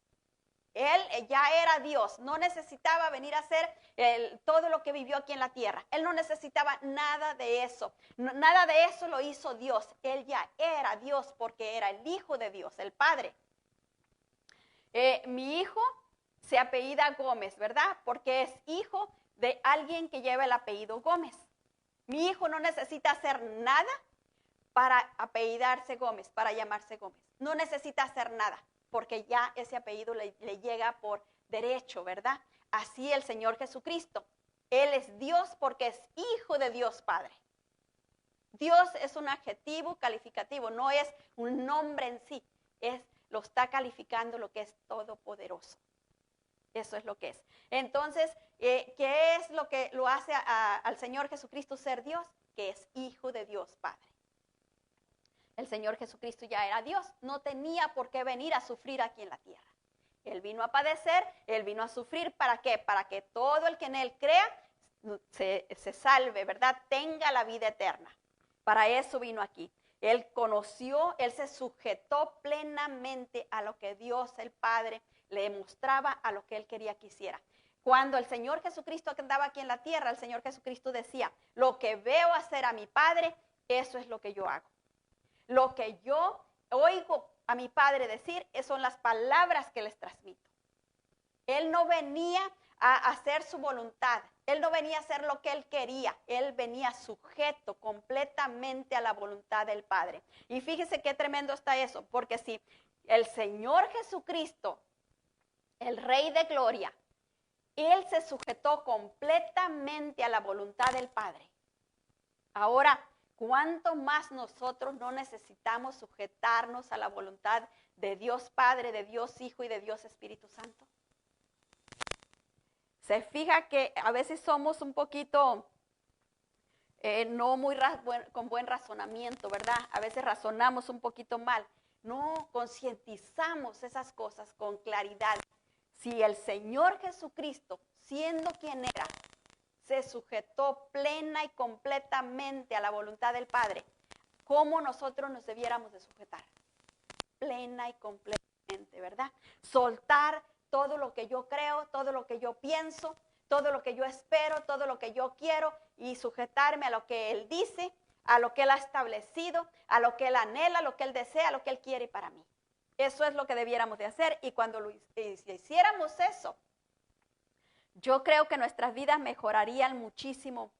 Speaker 1: Él ya era Dios, no necesitaba venir a hacer todo lo que vivió aquí en la tierra. Él no necesitaba nada de eso. Nada de eso lo hizo Dios. Él ya era Dios porque era el Hijo de Dios, el Padre. Mi hijo se apellida Gómez, ¿verdad? Porque es hijo de alguien que lleva el apellido Gómez. Mi hijo no necesita hacer nada para apellidarse Gómez, para llamarse Gómez. No necesita hacer nada, porque ya ese apellido le llega por derecho, ¿verdad? Así el Señor Jesucristo. Él es Dios porque es Hijo de Dios Padre. Dios es un adjetivo calificativo, no es un nombre en sí. Lo está calificando lo que es todopoderoso. Eso es lo que es. Entonces, ¿qué es lo que lo hace al Señor Jesucristo ser Dios? Que es Hijo de Dios Padre. El Señor Jesucristo ya era Dios, no tenía por qué venir a sufrir aquí en la tierra. Él vino a padecer, Él vino a sufrir, ¿para qué? Para que todo el que en Él crea se salve, ¿verdad? Tenga la vida eterna. Para eso vino aquí. Él conoció, Él se sujetó plenamente a lo que Dios el Padre le mostraba, a lo que Él quería que hiciera. Cuando el Señor Jesucristo andaba aquí en la tierra, el Señor Jesucristo decía, lo que veo hacer a mi Padre, eso es lo que yo hago. Lo que yo oigo a mi Padre decir, son las palabras que les transmito. Él no venía a hacer su voluntad. Él no venía a hacer lo que Él quería. Él venía sujeto completamente a la voluntad del Padre. Y fíjese qué tremendo está eso, porque si el Señor Jesucristo, el Rey de Gloria, Él se sujetó completamente a la voluntad del Padre. Ahora, ¿cuánto más nosotros no necesitamos sujetarnos a la voluntad de Dios Padre, de Dios Hijo y de Dios Espíritu Santo? Se fija que a veces somos un poquito, no muy con buen razonamiento, ¿verdad? A veces razonamos un poquito mal. No concientizamos esas cosas con claridad. Si el Señor Jesucristo, siendo quien era, se sujetó plena y completamente a la voluntad del Padre, ¿cómo nosotros nos debiéramos de sujetar? Plena y completamente, ¿verdad? Soltar todo lo que yo creo, todo lo que yo pienso, todo lo que yo espero, todo lo que yo quiero y sujetarme a lo que Él dice, a lo que Él ha establecido, a lo que Él anhela, a lo que Él desea, a lo que Él quiere para mí. Eso es lo que debiéramos de hacer y cuando hiciéramos eso, yo creo que nuestras vidas mejorarían muchísimo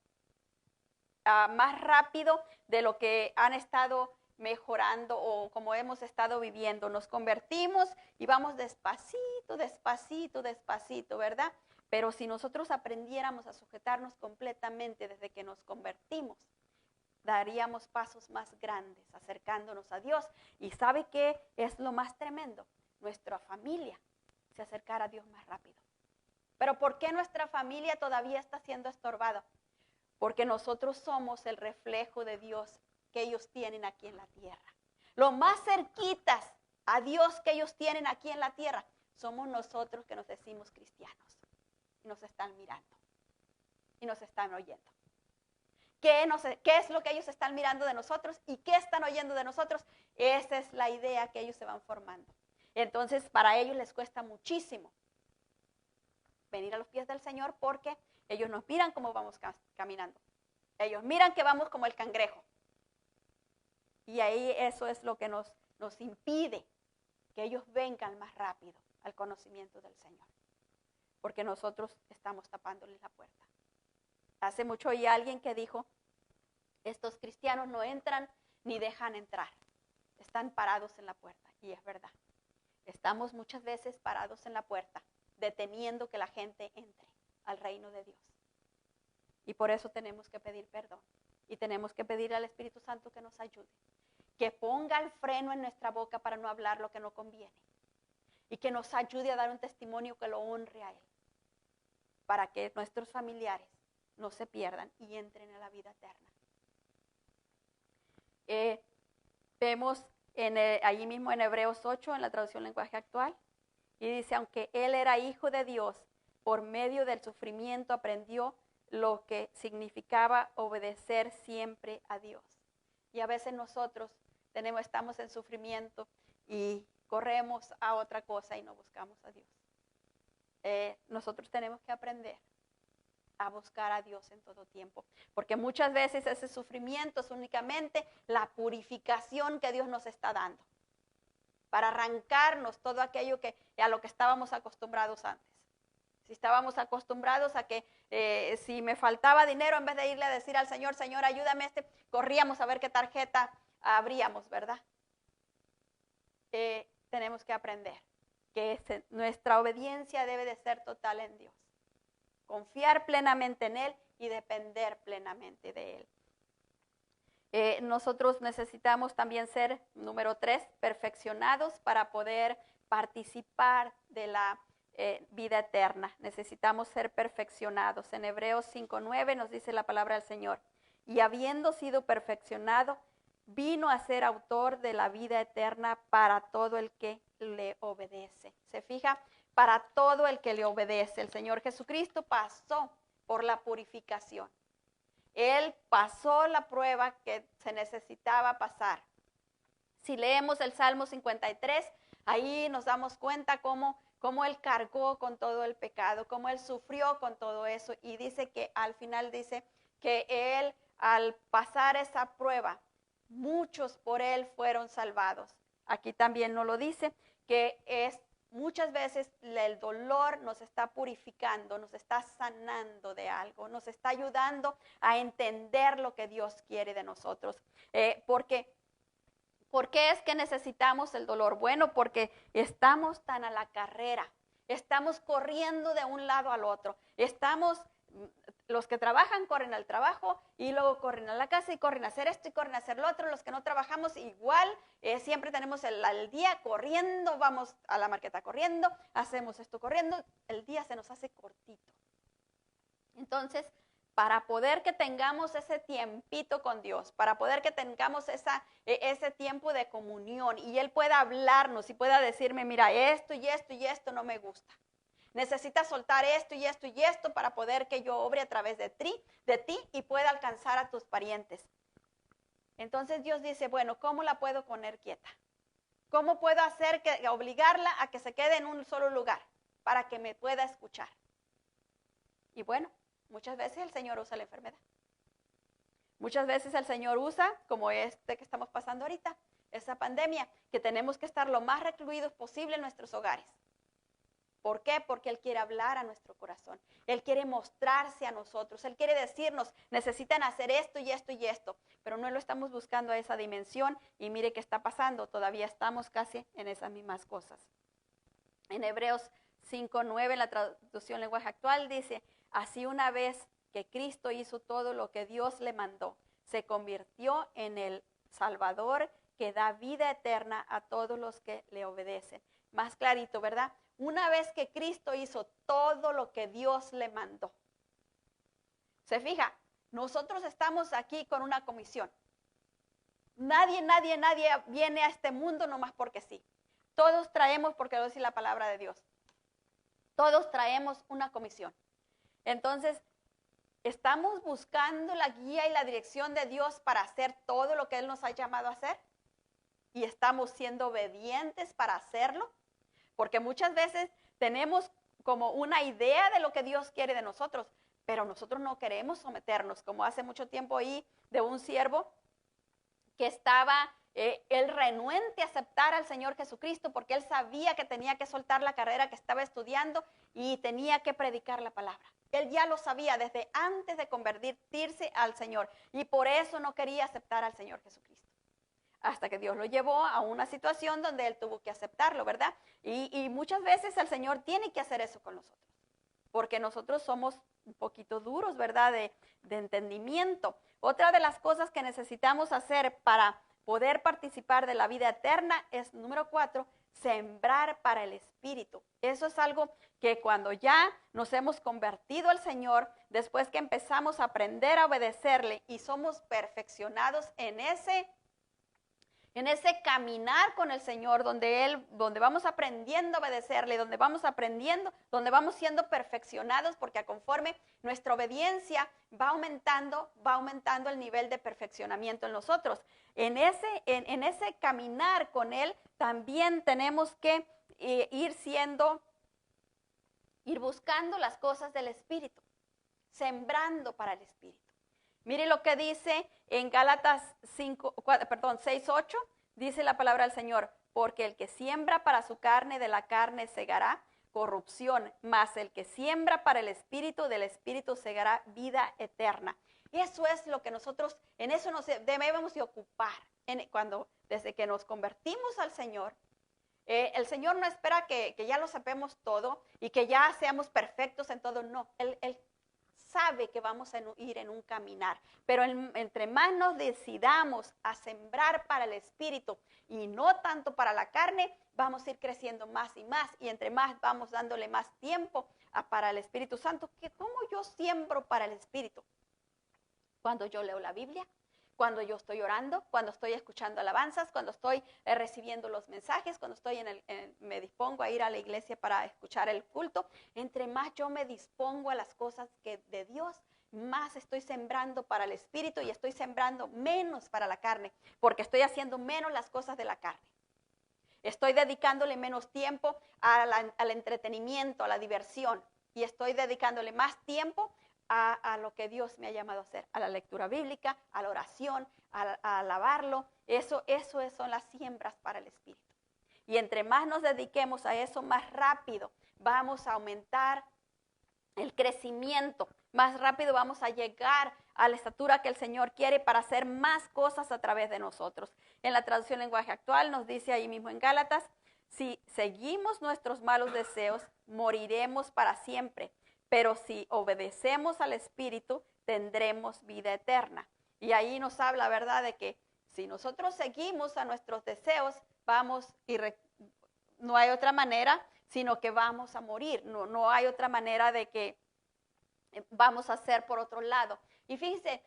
Speaker 1: más rápido de lo que han estado mejorando o como hemos estado viviendo. Nos convertimos y vamos despacito, despacito, despacito, ¿verdad? Pero si nosotros aprendiéramos a sujetarnos completamente desde que nos convertimos, daríamos pasos más grandes acercándonos a Dios. ¿Y sabe qué es lo más tremendo? Nuestra familia se acercará a Dios más rápido. Pero ¿por qué nuestra familia todavía está siendo estorbada? Porque nosotros somos el reflejo de Dios que ellos tienen aquí en la tierra. Lo más cerquitas a Dios que ellos tienen aquí en la tierra somos nosotros que nos decimos cristianos. Y nos están mirando. Y nos están oyendo. ¿Qué es lo que ellos están mirando de nosotros y qué están oyendo de nosotros? Esa es la idea que ellos se van formando. Entonces, para ellos les cuesta muchísimo venir a los pies del Señor porque ellos nos miran cómo vamos caminando. Ellos miran que vamos como el cangrejo. Y ahí eso es lo que nos impide que ellos vengan más rápido al conocimiento del Señor. Porque nosotros estamos tapándoles la puerta. Hace mucho oí a alguien que dijo, estos cristianos no entran ni dejan entrar. Están parados en la puerta. Y es verdad. Estamos muchas veces parados en la puerta, deteniendo que la gente entre al reino de Dios. Y por eso tenemos que pedir perdón. Y tenemos que pedir al Espíritu Santo que nos ayude. Que ponga el freno en nuestra boca para no hablar lo que no conviene. Y que nos ayude a dar un testimonio que lo honre a Él. Para que nuestros familiares no se pierdan y entren a la vida eterna. Vemos allí mismo en Hebreos 8, en la traducción lenguaje actual, y dice, aunque Él era hijo de Dios, por medio del sufrimiento aprendió lo que significaba obedecer siempre a Dios. Y a veces nosotros estamos en sufrimiento y corremos a otra cosa y no buscamos a Dios. nosotros tenemos que aprender a buscar a Dios en todo tiempo, porque muchas veces ese sufrimiento es únicamente la purificación que Dios nos está dando, para arrancarnos todo aquello a lo que estábamos acostumbrados antes. Si estábamos acostumbrados a que si me faltaba dinero, en vez de irle a decir al Señor, Señor, ayúdame, corríamos a ver qué tarjeta abríamos, ¿verdad? Tenemos que aprender que nuestra obediencia debe de ser total en Dios. Confiar plenamente en Él y depender plenamente de Él. Nosotros necesitamos también ser, número 3, perfeccionados para poder participar de la vida eterna. Necesitamos ser perfeccionados. En Hebreos 5:9 nos dice la palabra del Señor. Y habiendo sido perfeccionado, vino a ser autor de la vida eterna para todo el que le obedece. ¿Se fija? Para todo el que le obedece. El Señor Jesucristo pasó por la purificación. Él pasó la prueba que se necesitaba pasar. Si leemos el Salmo 53, ahí nos damos cuenta cómo Él cargó con todo el pecado, cómo Él sufrió con todo eso. Y dice que al final dice que Él, al pasar esa prueba, muchos por Él fueron salvados. Aquí también nos lo dice, que muchas veces el dolor nos está purificando, nos está sanando de algo, nos está ayudando a entender lo que Dios quiere de nosotros. ¿Por qué es que necesitamos el dolor? Bueno, porque estamos tan a la carrera, estamos corriendo de un lado al otro, los que trabajan corren al trabajo y luego corren a la casa y corren a hacer esto y corren a hacer lo otro. Los que no trabajamos igual, siempre tenemos el día corriendo, vamos a la marqueta corriendo, hacemos esto corriendo, el día se nos hace cortito. Entonces, para poder que tengamos ese tiempito con Dios, para poder que tengamos ese tiempo de comunión y Él pueda hablarnos y pueda decirme, mira, esto y esto y esto no me gusta. Necesitas soltar esto y esto y esto para poder que yo obre a través de ti y pueda alcanzar a tus parientes. Entonces Dios dice, bueno, ¿cómo la puedo poner quieta? ¿Cómo puedo obligarla a que se quede en un solo lugar para que me pueda escuchar? Y bueno, muchas veces el Señor usa la enfermedad. Muchas veces el Señor usa, como que estamos pasando ahorita, esa pandemia, que tenemos que estar lo más recluidos posible en nuestros hogares. ¿Por qué? Porque Él quiere hablar a nuestro corazón. Él quiere mostrarse a nosotros. Él quiere decirnos, necesitan hacer esto y esto y esto. Pero no lo estamos buscando a esa dimensión. Y mire qué está pasando. Todavía estamos casi en esas mismas cosas. En Hebreos 5:9, en la traducción lenguaje actual, dice, así una vez que Cristo hizo todo lo que Dios le mandó, se convirtió en el Salvador que da vida eterna a todos los que le obedecen. Más clarito, ¿verdad? Una vez que Cristo hizo todo lo que Dios le mandó. Se fija, nosotros estamos aquí con una comisión. Nadie viene a este mundo nomás porque sí. Todos traemos, porque lo dice la palabra de Dios, todos traemos una comisión. Entonces, ¿estamos buscando la guía y la dirección de Dios para hacer todo lo que Él nos ha llamado a hacer? ¿Y estamos siendo obedientes para hacerlo? Porque muchas veces tenemos como una idea de lo que Dios quiere de nosotros, pero nosotros no queremos someternos, como hace mucho tiempo oí de un siervo que estaba él renuente a aceptar al Señor Jesucristo porque él sabía que tenía que soltar la carrera que estaba estudiando y tenía que predicar la palabra. Él ya lo sabía desde antes de convertirse al Señor y por eso no quería aceptar al Señor Jesucristo. Hasta que Dios lo llevó a una situación donde él tuvo que aceptarlo, ¿verdad? Y muchas veces el Señor tiene que hacer eso con nosotros, porque nosotros somos un poquito duros, ¿verdad? De entendimiento. Otra de las cosas que necesitamos hacer para poder participar de la vida eterna es, número 4, sembrar para el Espíritu. Eso es algo que cuando ya nos hemos convertido al Señor, después que empezamos a aprender a obedecerle y somos perfeccionados en ese caminar con el Señor, donde vamos aprendiendo a obedecerle, donde vamos aprendiendo, donde vamos siendo perfeccionados, porque conforme nuestra obediencia va aumentando el nivel de perfeccionamiento en nosotros. En ese caminar con Él, también tenemos que ir Ir buscando las cosas del Espíritu, sembrando para el Espíritu. Mire lo que dice en Gálatas 6:8, dice la palabra del Señor, porque el que siembra para su carne, de la carne segará corrupción, mas el que siembra para el Espíritu, del Espíritu segará vida eterna. Eso es lo que nosotros, en eso nos debemos de ocupar, desde que nos convertimos al Señor. El Señor no espera que ya lo sepamos todo y que ya seamos perfectos en todo, no. Él sabe que vamos a ir en un caminar, pero entre más nos decidamos a sembrar para el Espíritu y no tanto para la carne, vamos a ir creciendo más y más, y entre más vamos dándole más tiempo para el Espíritu Santo. ¿Cómo yo siembro para el Espíritu? Cuando yo leo la Biblia, cuando yo estoy orando, cuando estoy escuchando alabanzas, cuando estoy recibiendo los mensajes, cuando estoy me dispongo a ir a la iglesia para escuchar el culto. Entre más yo me dispongo a las cosas de Dios, más estoy sembrando para el Espíritu y estoy sembrando menos para la carne, porque estoy haciendo menos las cosas de la carne. Estoy dedicándole menos tiempo al entretenimiento, a la diversión, y estoy dedicándole más tiempo a lo que Dios me ha llamado a hacer, a la lectura bíblica, a la oración, a alabarlo. Eso son las siembras para el Espíritu. Y entre más nos dediquemos a eso, más rápido vamos a aumentar el crecimiento, más rápido vamos a llegar a la estatura que el Señor quiere para hacer más cosas a través de nosotros. En la traducción lenguaje actual nos dice ahí mismo en Gálatas, si seguimos nuestros malos deseos, moriremos para siempre. Pero si obedecemos al Espíritu, tendremos vida eterna. Y ahí nos habla, ¿verdad?, de que si nosotros seguimos a nuestros deseos, no hay otra manera, sino que vamos a morir. No hay otra manera de que vamos a hacer por otro lado. Y fíjense,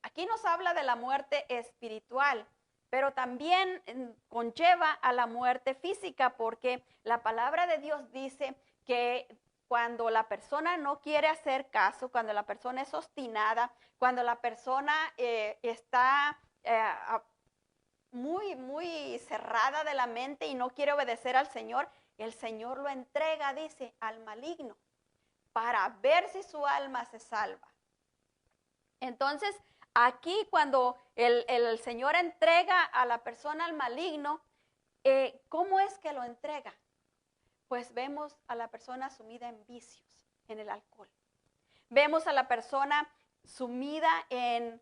Speaker 1: aquí nos habla de la muerte espiritual, pero también conlleva a la muerte física, porque la palabra de Dios dice que cuando la persona no quiere hacer caso, cuando la persona es obstinada, cuando la persona está muy cerrada de la mente y no quiere obedecer al Señor, el Señor lo entrega, dice, al maligno, para ver si su alma se salva. Entonces, aquí cuando el Señor entrega a la persona al maligno, ¿cómo es que lo entrega? Pues vemos a la persona sumida en vicios, en el alcohol. Vemos a la persona sumida en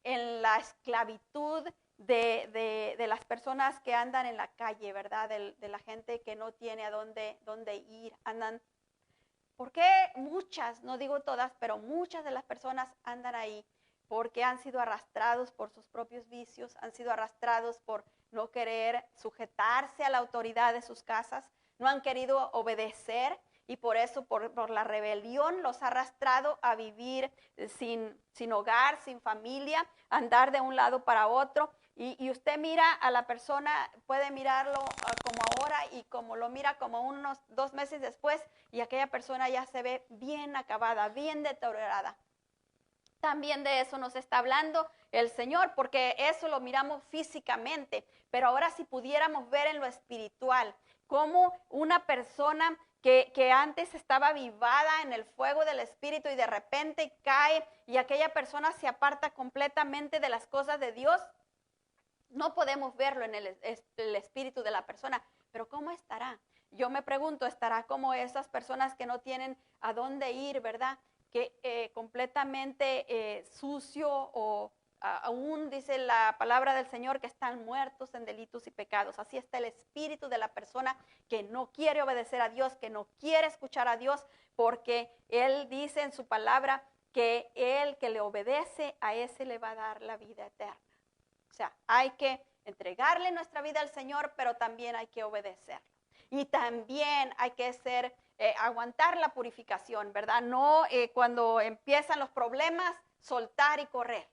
Speaker 1: la esclavitud de las personas que andan en la calle, ¿verdad? De la gente que no tiene a dónde ir. ¿Por qué muchas, no digo todas, pero muchas de las personas andan ahí? Porque han sido arrastrados por sus propios vicios, han sido arrastrados por no querer sujetarse a la autoridad de sus casas, no han querido obedecer y por eso, por la rebelión, los ha arrastrado a vivir sin hogar, sin familia, andar de un lado para otro. Y usted mira a la persona, puede mirarlo como ahora y como lo mira como unos 2 meses después, y aquella persona ya se ve bien acabada, bien deteriorada. También de eso nos está hablando el Señor, porque eso lo miramos físicamente, pero ahora si pudiéramos ver en lo espiritual, cómo una persona que antes estaba avivada en el fuego del Espíritu y de repente cae y aquella persona se aparta completamente de las cosas de Dios, no podemos verlo en el espíritu de la persona, pero ¿cómo estará? Yo me pregunto, ¿estará como esas personas que no tienen a dónde ir, verdad? Que completamente sucio o aún dice la palabra del Señor que están muertos en delitos y pecados. Así está el espíritu de la persona que no quiere obedecer a Dios, que no quiere escuchar a Dios, porque Él dice en su palabra que el que le obedece, a ese le va a dar la vida eterna. O sea, hay que entregarle nuestra vida al Señor, pero también hay que obedecerlo. Y también hay que aguantar la purificación, ¿verdad? No cuando empiezan los problemas, soltar y correr.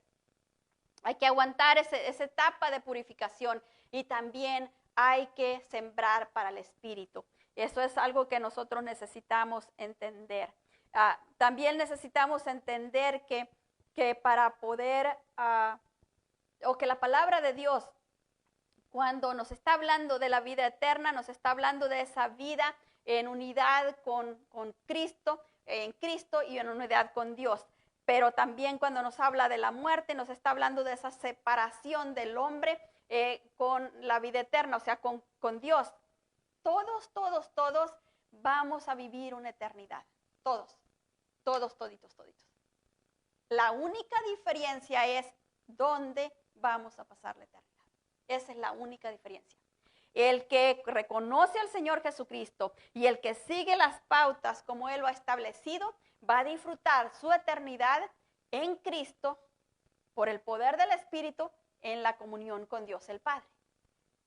Speaker 1: Hay que aguantar esa etapa de purificación y también hay que sembrar para el Espíritu. Eso es algo que nosotros necesitamos entender. También necesitamos entender que para poder, o que la palabra de Dios, Cuando nos está hablando de la vida eterna, nos está hablando de esa vida en unidad con Cristo, en Cristo y en unidad con Dios. Pero también cuando nos habla de la muerte, nos está hablando de esa separación del hombre con la vida eterna, o sea, con Dios. Todos vamos a vivir una eternidad. Todos, toditos. La única diferencia es dónde vamos a pasar la eternidad. Esa es la única diferencia. El que reconoce al Señor Jesucristo y el que sigue las pautas como Él lo ha establecido, va a disfrutar su eternidad en Cristo por el poder del Espíritu en la comunión con Dios el Padre.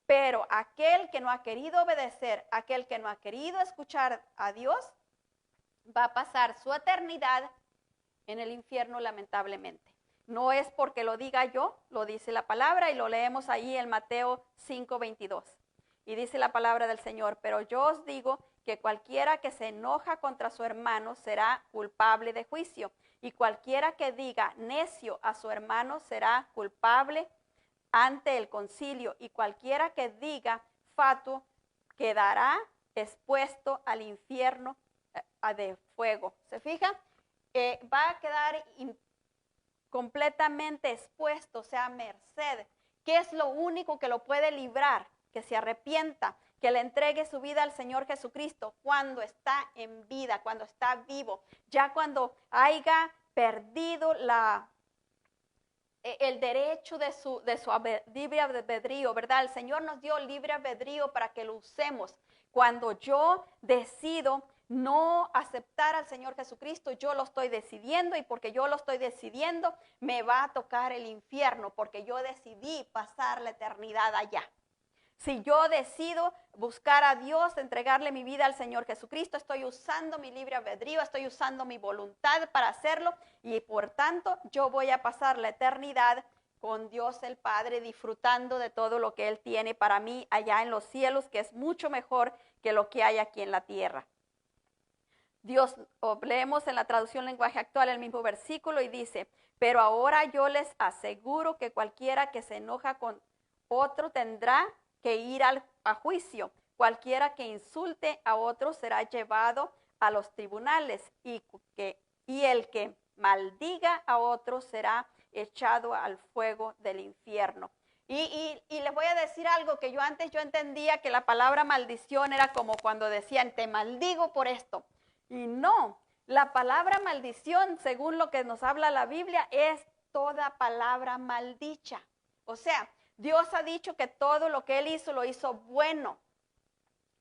Speaker 1: Pero aquel que no ha querido obedecer, aquel que no ha querido escuchar a Dios, va a pasar su eternidad en el infierno lamentablemente. No es porque lo diga yo, lo dice la palabra y lo leemos ahí en Mateo 5:22. Y dice la palabra del Señor, pero yo os digo que cualquiera que se enoja contra su hermano será culpable de juicio. Y cualquiera que diga necio a su hermano será culpable ante el concilio. Y cualquiera que diga fatuo quedará expuesto al infierno de fuego. ¿Se fija? Va a quedar completamente expuesto, o sea, a merced. ¿Qué es lo único que lo puede librar? Que se arrepienta, que le entregue su vida al Señor Jesucristo cuando está en vida, cuando está vivo. Ya cuando haya perdido el derecho de su libre albedrío, ¿verdad? El Señor nos dio libre albedrío para que lo usemos. Cuando yo decido no aceptar al Señor Jesucristo, yo lo estoy decidiendo y porque yo lo estoy decidiendo, me va a tocar el infierno porque yo decidí pasar la eternidad allá. Si yo decido buscar a Dios, entregarle mi vida al Señor Jesucristo, estoy usando mi libre albedrío, estoy usando mi voluntad para hacerlo y por tanto yo voy a pasar la eternidad con Dios el Padre, disfrutando de todo lo que Él tiene para mí allá en los cielos, que es mucho mejor que lo que hay aquí en la tierra. Dios, leemos en la traducción lenguaje actual el mismo versículo y dice, pero ahora yo les aseguro que cualquiera que se enoja con otro tendrá que ir a juicio. Cualquiera que insulte a otro será llevado a los tribunales y el que maldiga a otro será echado al fuego del infierno. Y les voy a decir algo que yo entendía que la palabra maldición era como cuando decían te maldigo por esto. Y no, la palabra maldición, según lo que nos habla la Biblia, es toda palabra maldicha. O sea, Dios ha dicho que todo lo que Él hizo, lo hizo bueno.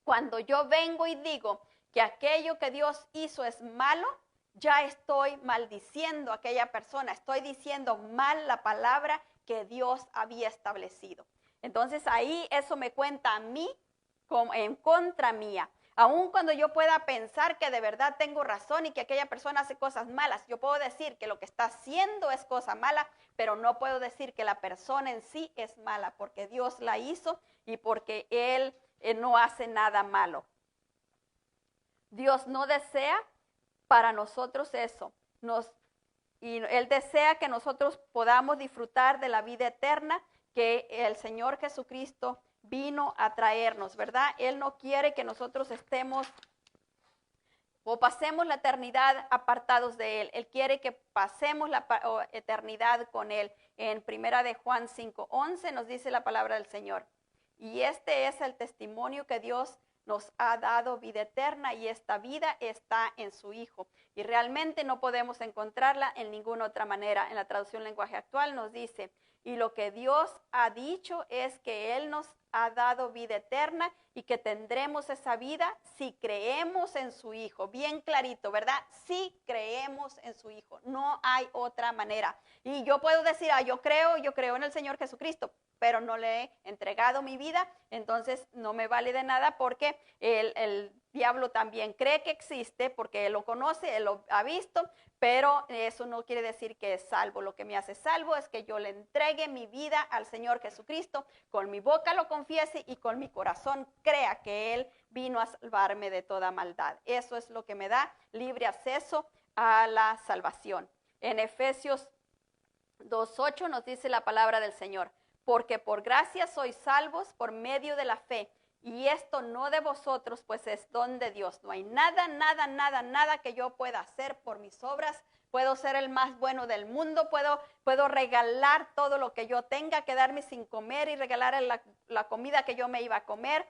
Speaker 1: Cuando yo vengo y digo que aquello que Dios hizo es malo, ya estoy maldiciendo a aquella persona. Estoy diciendo mal la palabra que Dios había establecido. Entonces ahí eso me cuenta a mí como en contra mía. Aun cuando yo pueda pensar que de verdad tengo razón y que aquella persona hace cosas malas, yo puedo decir que lo que está haciendo es cosa mala, pero no puedo decir que la persona en sí es mala, porque Dios la hizo y porque Él no hace nada malo. Dios no desea para nosotros eso. Y Él desea que nosotros podamos disfrutar de la vida eterna que el Señor Jesucristo vino a traernos, ¿verdad? Él no quiere que nosotros estemos o pasemos la eternidad apartados de Él. Él quiere que pasemos la eternidad con Él. En 1 de Juan 5:11 nos dice la palabra del Señor. Y este es el testimonio que Dios nos ha dado, vida eterna, y esta vida está en su Hijo. Y realmente no podemos encontrarla en ninguna otra manera. En la traducción lenguaje actual nos dice, y lo que Dios ha dicho es que Él nos ha dado vida eterna y que tendremos esa vida si creemos en su Hijo. Bien clarito, ¿verdad? Si creemos en su Hijo. No hay otra manera. Y yo puedo decir, yo creo en el Señor Jesucristo, pero no le he entregado mi vida, entonces no me vale de nada porque el diablo también cree que existe porque él lo conoce, él lo ha visto, pero eso no quiere decir que es salvo. Lo que me hace salvo es que yo le entregue mi vida al Señor Jesucristo, con mi boca lo confiese y con mi corazón crea que Él vino a salvarme de toda maldad. Eso es lo que me da libre acceso a la salvación. En Efesios 2:8 nos dice la palabra del Señor, porque por gracia sois salvos por medio de la fe. Y esto no de vosotros, pues es don de Dios. No hay nada que yo pueda hacer por mis obras. Puedo ser el más bueno del mundo, puedo regalar todo lo que yo tenga, quedarme sin comer y regalar la comida que yo me iba a comer.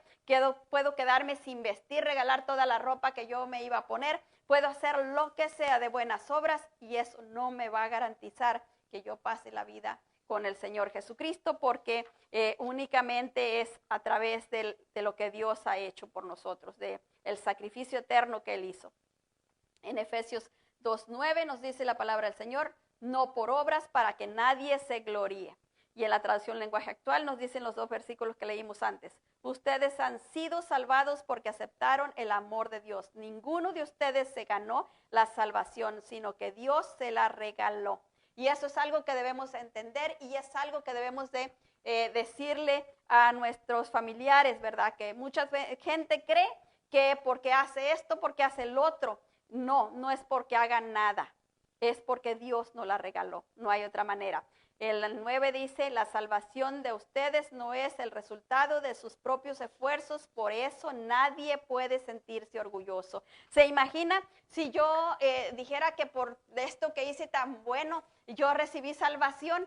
Speaker 1: Puedo quedarme sin vestir, regalar toda la ropa que yo me iba a poner. Puedo hacer lo que sea de buenas obras y eso no me va a garantizar que yo pase la vida con el Señor Jesucristo, porque únicamente es a través de lo que Dios ha hecho por nosotros, de el sacrificio eterno que Él hizo. En Efesios 2:9 nos dice la palabra del Señor, no por obras para que nadie se gloríe. Y en la traducción lenguaje actual nos dicen los 2 versículos que leímos antes. Ustedes han sido salvados porque aceptaron el amor de Dios. Ninguno de ustedes se ganó la salvación, sino que Dios se la regaló. Y eso es algo que debemos entender y es algo que debemos de decirle a nuestros familiares, ¿verdad? Que mucha gente cree que porque hace esto, porque hace el otro. No es porque hagan nada, es porque Dios nos la regaló, no hay otra manera. El 9 dice, la salvación de ustedes no es el resultado de sus propios esfuerzos, por eso nadie puede sentirse orgulloso. ¿Se imagina si yo dijera que por esto que hice tan bueno, yo recibí salvación?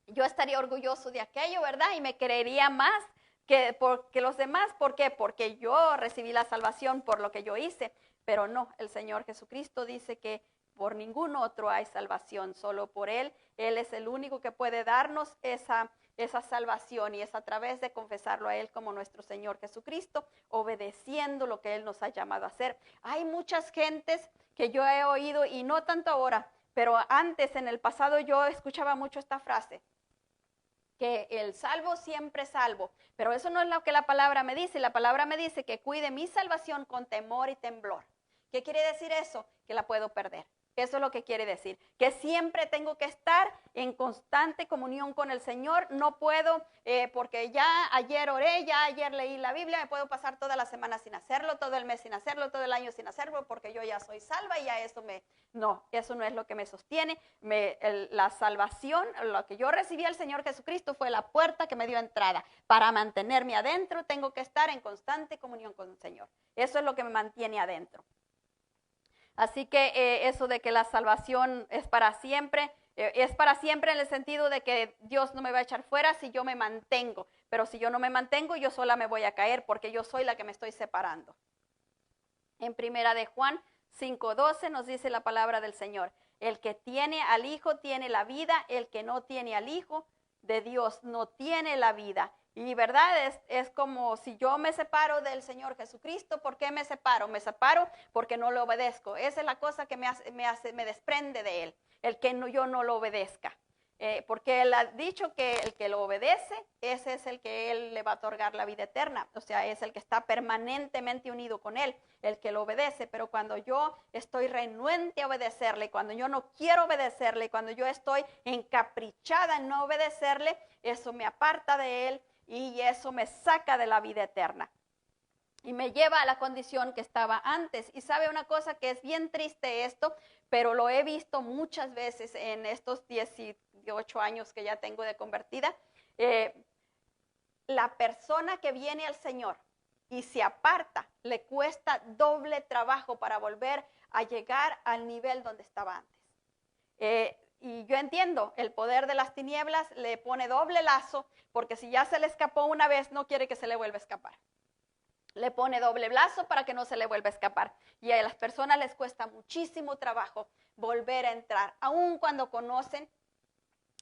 Speaker 1: Yo estaría orgulloso de aquello, ¿verdad? Y me creería más que los demás. ¿Por qué? Porque yo recibí la salvación por lo que yo hice. Pero no, el Señor Jesucristo dice que por ningún otro hay salvación, solo por Él. Él es el único que puede darnos esa salvación y es a través de confesarlo a Él como nuestro Señor Jesucristo, obedeciendo lo que Él nos ha llamado a hacer. Hay muchas gentes que yo he oído, y no tanto ahora, pero antes, en el pasado, yo escuchaba mucho esta frase, que el salvo siempre salvo, pero eso no es lo que la palabra me dice. La palabra me dice que cuide mi salvación con temor y temblor. ¿Qué quiere decir eso? Que la puedo perder. Eso es lo que quiere decir, que siempre tengo que estar en constante comunión con el Señor. No puedo, porque ya ayer oré, ya ayer leí la Biblia, me puedo pasar toda la semana sin hacerlo, todo el mes sin hacerlo, todo el año sin hacerlo, porque yo ya soy salva y ya eso eso no es lo que me sostiene. La salvación, lo que yo recibí al Señor Jesucristo fue la puerta que me dio entrada. Para mantenerme adentro tengo que estar en constante comunión con el Señor. Eso es lo que me mantiene adentro. Así que eso de que la salvación es para siempre en el sentido de que Dios no me va a echar fuera si yo me mantengo. Pero si yo no me mantengo, yo sola me voy a caer porque yo soy la que me estoy separando. En primera de Juan 5:12 nos dice la palabra del Señor. El que tiene al Hijo tiene la vida, el que no tiene al Hijo de Dios no tiene la vida. Y verdad, es como si yo me separo del Señor Jesucristo. ¿Por qué me separo? Me separo porque no le obedezco. Esa es la cosa que me desprende de Él, el que yo no lo obedezca. Porque Él ha dicho que el que lo obedece, ese es el que Él le va a otorgar la vida eterna. O sea, es el que está permanentemente unido con Él, el que lo obedece. Pero cuando yo estoy renuente a obedecerle, cuando yo no quiero obedecerle, cuando yo estoy encaprichada en no obedecerle, eso me aparta de Él y eso me saca de la vida eterna. Y me lleva a la condición que estaba antes. Y sabe una cosa que es bien triste esto, pero lo he visto muchas veces en estos 18 años que ya tengo de convertida. La persona que viene al Señor y se aparta, le cuesta doble trabajo para volver a llegar al nivel donde estaba antes. Y yo entiendo, el poder de las tinieblas le pone doble lazo, porque si ya se le escapó una vez, no quiere que se le vuelva a escapar. Le pone doble lazo para que no se le vuelva a escapar. Y a las personas les cuesta muchísimo trabajo volver a entrar, aun cuando conocen,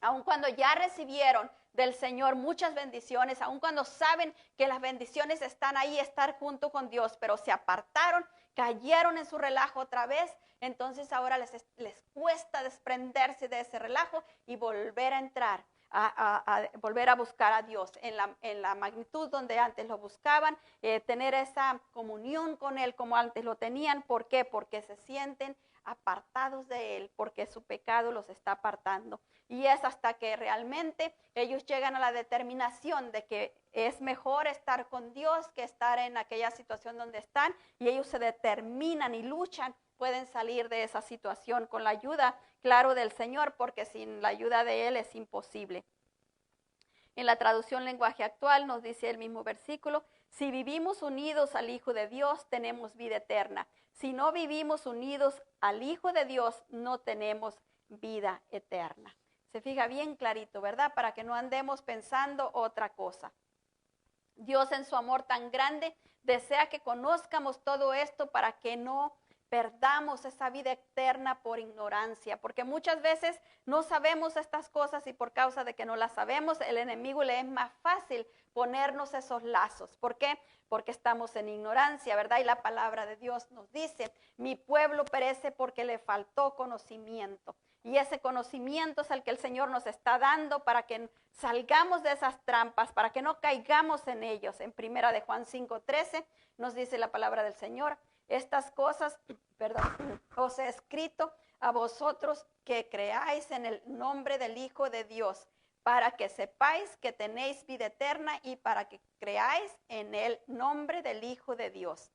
Speaker 1: aun cuando ya recibieron del Señor muchas bendiciones, aun cuando saben que las bendiciones están ahí, estar junto con Dios, pero se apartaron, cayeron en su relajo otra vez. Entonces ahora les cuesta desprenderse de ese relajo y volver a entrar, a volver a buscar a Dios en la magnitud donde antes lo buscaban, tener esa comunión con Él como antes lo tenían. ¿Por qué? Porque se sienten apartados de Él, porque su pecado los está apartando. Y es hasta que realmente ellos llegan a la determinación de que es mejor estar con Dios que estar en aquella situación donde están, y ellos se determinan y luchan, pueden salir de esa situación con la ayuda, claro, del Señor, porque sin la ayuda de Él es imposible. En la traducción lenguaje actual nos dice el mismo versículo, si vivimos unidos al Hijo de Dios, tenemos vida eterna. Si no vivimos unidos al Hijo de Dios, no tenemos vida eterna. Se fija bien clarito, ¿verdad? Para que no andemos pensando otra cosa. Dios en su amor tan grande desea que conozcamos todo esto para que no perdamos esa vida eterna por ignorancia, porque muchas veces no sabemos estas cosas y por causa de que no las sabemos, el enemigo le es más fácil ponernos esos lazos. ¿Por qué? Porque estamos en ignorancia, ¿verdad? Y la palabra de Dios nos dice, mi pueblo perece porque le faltó conocimiento. Y ese conocimiento es el que el Señor nos está dando para que salgamos de esas trampas, para que no caigamos en ellos. En 1 de Juan 5:13 nos dice la palabra del Señor, estas cosas, os he escrito a vosotros que creáis en el nombre del Hijo de Dios, para que sepáis que tenéis vida eterna y para que creáis en el nombre del Hijo de Dios.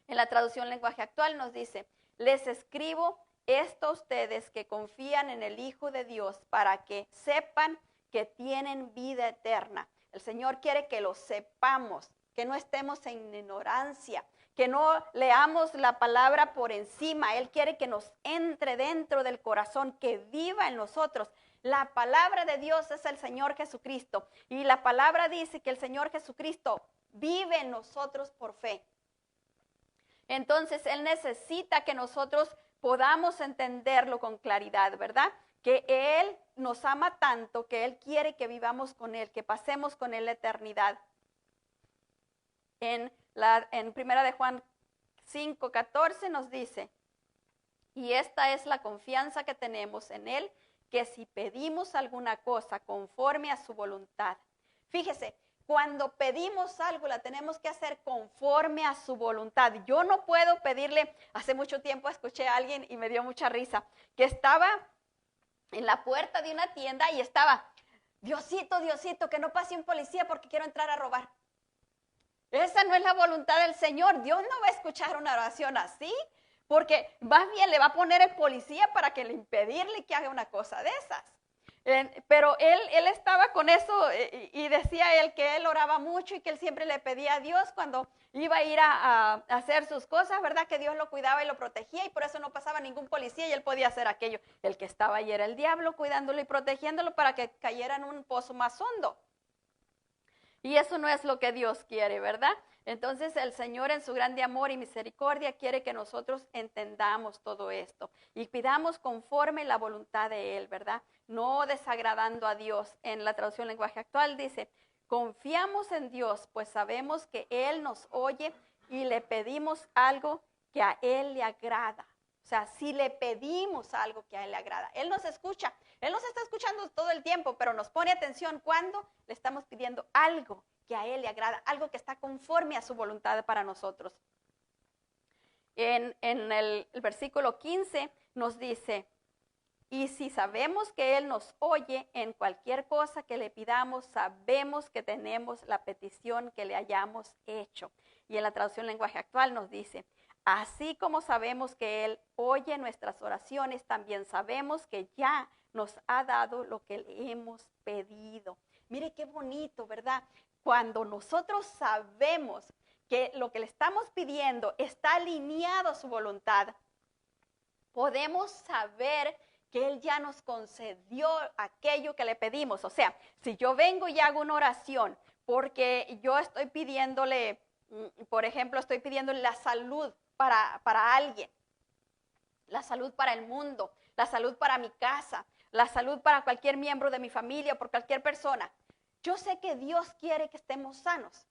Speaker 1: En la traducción lenguaje actual nos dice, les escribo esto a ustedes que confían en el Hijo de Dios para que sepan que tienen vida eterna. El Señor quiere que lo sepamos, que no estemos en ignorancia, que no leamos la palabra por encima. Él quiere que nos entre dentro del corazón, que viva en nosotros. La palabra de Dios es el Señor Jesucristo y la palabra dice que el Señor Jesucristo vive en nosotros por fe. Entonces Él necesita que nosotros podamos entenderlo con claridad, ¿verdad? Que Él nos ama tanto que Él quiere que vivamos con Él, que pasemos con Él la eternidad. En 1 de Juan 5:14 nos dice, y esta es la confianza que tenemos en Él, que si pedimos alguna cosa conforme a su voluntad. Fíjese, cuando pedimos algo la tenemos que hacer conforme a su voluntad. Yo no puedo pedirle, hace mucho tiempo escuché a alguien y me dio mucha risa, que estaba en la puerta de una tienda y estaba, Diosito, Diosito, que no pase un policía porque quiero entrar a robar. Esa no es la voluntad del Señor. Dios no va a escuchar una oración así, porque más bien le va a poner el policía para que le impedirle que haga una cosa de esas. Pero él estaba con eso y decía él que él oraba mucho y que él siempre le pedía a Dios cuando iba a ir a hacer sus cosas, ¿verdad? Que Dios lo cuidaba y lo protegía y por eso no pasaba ningún policía y él podía hacer aquello. El que estaba ahí era el diablo cuidándolo y protegiéndolo para que cayera en un pozo más hondo. Y eso no es lo que Dios quiere, ¿verdad? Entonces el Señor en su grande amor y misericordia quiere que nosotros entendamos todo esto y pidamos conforme la voluntad de Él, ¿verdad? No desagradando a Dios. En la traducción lenguaje actual dice, confiamos en Dios, pues sabemos que Él nos oye y le pedimos algo que a Él le agrada. O sea, si le pedimos algo que a Él le agrada, Él nos escucha. Él nos está escuchando todo el tiempo, pero nos pone atención cuando le estamos pidiendo algo que a Él le agrada, algo que está conforme a su voluntad para nosotros. En el versículo 15 nos dice, y si sabemos que Él nos oye en cualquier cosa que le pidamos, sabemos que tenemos la petición que le hayamos hecho. Y en la traducción lenguaje actual nos dice, así como sabemos que Él oye nuestras oraciones, también sabemos que ya nos ha dado lo que le hemos pedido. Mire qué bonito, ¿verdad? Cuando nosotros sabemos que lo que le estamos pidiendo está alineado a su voluntad, podemos saber que Él ya nos concedió aquello que le pedimos. O sea, si yo vengo y hago una oración porque yo estoy pidiéndole, por ejemplo, estoy pidiéndole la salud para alguien, la salud para el mundo, la salud para mi casa, la salud para cualquier miembro de mi familia o por cualquier persona. Yo sé que Dios quiere que estemos sanos.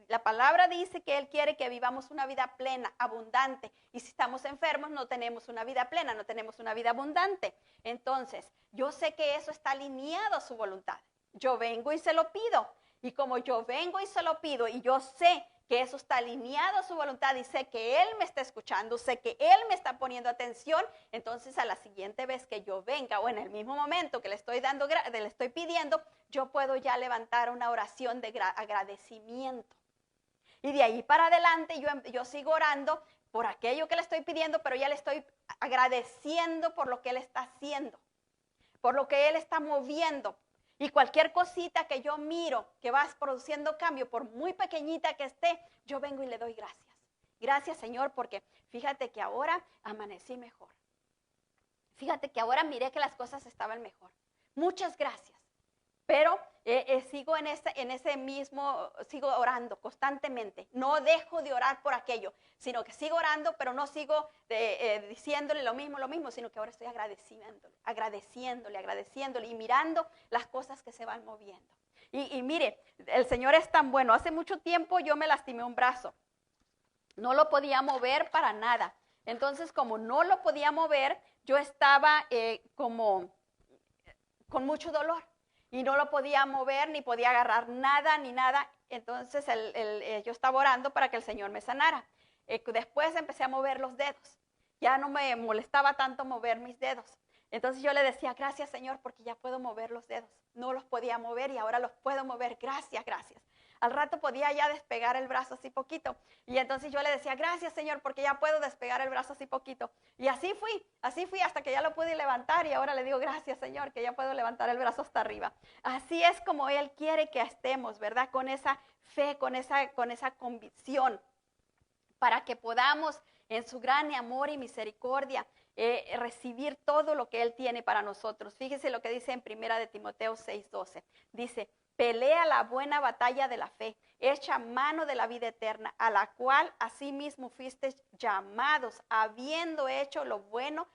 Speaker 1: La palabra dice que Él quiere que vivamos una vida plena, abundante. Y si estamos enfermos, no tenemos una vida plena, no tenemos una vida abundante. Entonces, yo sé que eso está alineado a su voluntad. Yo vengo y se lo pido. Y como yo vengo y se lo pido y yo sé que eso está alineado a su voluntad y sé que Él me está escuchando, sé que Él me está poniendo atención, entonces a la siguiente vez que yo venga o en el mismo momento que le estoy pidiendo, yo puedo ya levantar una oración de agradecimiento. Y de ahí para adelante yo sigo orando por aquello que le estoy pidiendo, pero ya le estoy agradeciendo por lo que Él está haciendo, por lo que Él está moviendo. Y cualquier cosita que yo miro que vas produciendo cambio, por muy pequeñita que esté, yo vengo y le doy gracias. Gracias, Señor, porque fíjate que ahora amanecí mejor. Fíjate que ahora miré que las cosas estaban mejor. Muchas gracias. Pero sigo en ese mismo, sigo orando constantemente. No dejo de orar por aquello, sino que sigo orando, pero no sigo diciéndole lo mismo, sino que ahora estoy agradeciéndole y mirando las cosas que se van moviendo. Y mire, el Señor es tan bueno. Hace mucho tiempo yo me lastimé un brazo. No lo podía mover para nada. Entonces, como no lo podía mover, yo estaba como con mucho dolor. Y no lo podía mover, ni podía agarrar nada, ni nada. Entonces yo estaba orando para que el Señor me sanara. Después empecé a mover los dedos. Ya no me molestaba tanto mover mis dedos. Entonces yo le decía, gracias, Señor, porque ya puedo mover los dedos. No los podía mover y ahora los puedo mover. Gracias, gracias. Al rato podía ya despegar el brazo así poquito. Y entonces yo le decía, gracias, Señor, porque ya puedo despegar el brazo así poquito. Y así fui hasta que ya lo pude levantar. Y ahora le digo, gracias, Señor, que ya puedo levantar el brazo hasta arriba. Así es como Él quiere que estemos, ¿verdad? Con esa fe, con esa convicción, para que podamos en su gran amor y misericordia recibir todo lo que Él tiene para nosotros. Fíjese lo que dice en 1 de Timoteo 6:12. Dice, pelea la buena batalla de la fe, echa mano de la vida eterna, a la cual asimismo fuiste llamados, habiendo hecho lo bueno,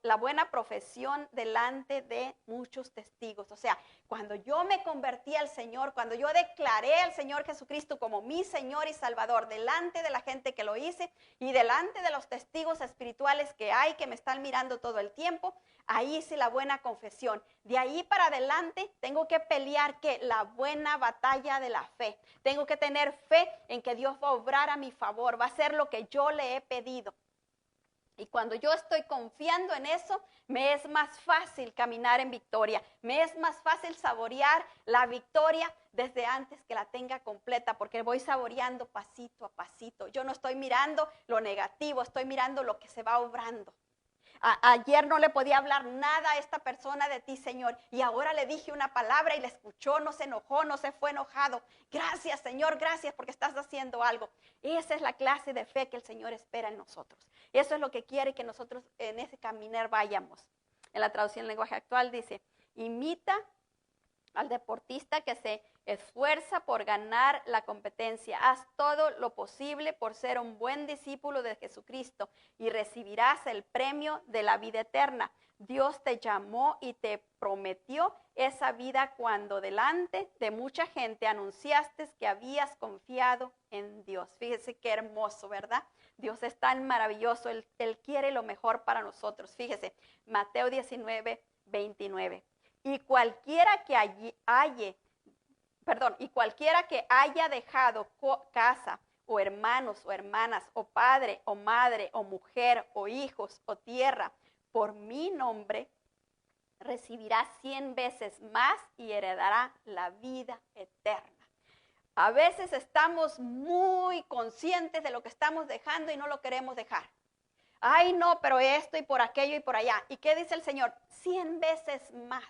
Speaker 1: la buena profesión delante de muchos testigos. O sea, cuando yo me convertí al Señor, cuando yo declaré al Señor Jesucristo como mi Señor y Salvador delante de la gente que lo hice y delante de los testigos espirituales que hay, que me están mirando todo el tiempo, ahí hice la buena confesión. De ahí para adelante tengo que pelear la buena batalla de la fe. Tengo que tener fe en que Dios va a obrar a mi favor, va a hacer lo que yo le he pedido. Y cuando yo estoy confiando en eso, me es más fácil caminar en victoria. Me es más fácil saborear la victoria desde antes que la tenga completa, porque voy saboreando pasito a pasito. Yo no estoy mirando lo negativo, estoy mirando lo que se va obrando. Ayer no le podía hablar nada a esta persona de ti, Señor, y ahora le dije una palabra y le escuchó, no se enojó, no se fue enojado. Gracias, Señor, gracias porque estás haciendo algo. Esa es la clase de fe que el Señor espera en nosotros. Eso es lo que quiere que nosotros en ese caminar vayamos. En la traducción en lenguaje actual dice, imita al deportista que se esfuerza por ganar la competencia. Haz todo lo posible por ser un buen discípulo de Jesucristo y recibirás el premio de la vida eterna. Dios te llamó y te prometió esa vida cuando delante de mucha gente anunciaste que habías confiado en Dios. Fíjese qué hermoso, ¿verdad? Dios es tan maravilloso, Él quiere lo mejor para nosotros. Fíjese, Mateo 19:29. Y cualquiera que haya dejado casa o hermanos o hermanas o padre o madre o mujer o hijos o tierra por mi nombre, recibirá 100 veces más y heredará la vida eterna. A veces estamos muy conscientes de lo que estamos dejando y no lo queremos dejar. Ay, no, pero esto y por aquello y por allá. ¿Y qué dice el Señor? 100 veces más.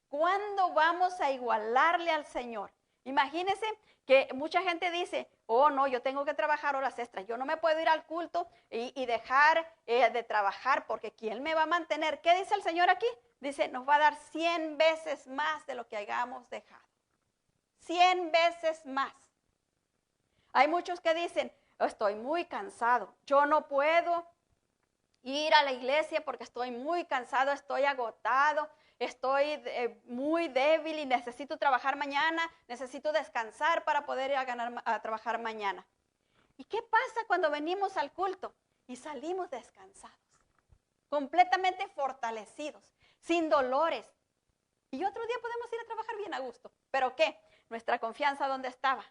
Speaker 1: ¿Cuándo vamos a igualarle al Señor? Imagínense que mucha gente dice, oh no, yo tengo que trabajar horas extras, yo no me puedo ir al culto y dejar de trabajar porque ¿quién me va a mantener? ¿Qué dice el Señor aquí? Dice, nos va a dar 100 veces más de lo que hayamos dejado. 100 veces más. Hay muchos que dicen, estoy muy cansado, yo no puedo ir a la iglesia porque estoy muy cansado, estoy agotado. Estoy muy débil y necesito trabajar mañana, necesito descansar para poder ir a trabajar mañana. ¿Y qué pasa cuando venimos al culto y salimos descansados? Completamente fortalecidos, sin dolores. Y otro día podemos ir a trabajar bien a gusto. ¿Pero qué? Nuestra confianza, ¿dónde estaba?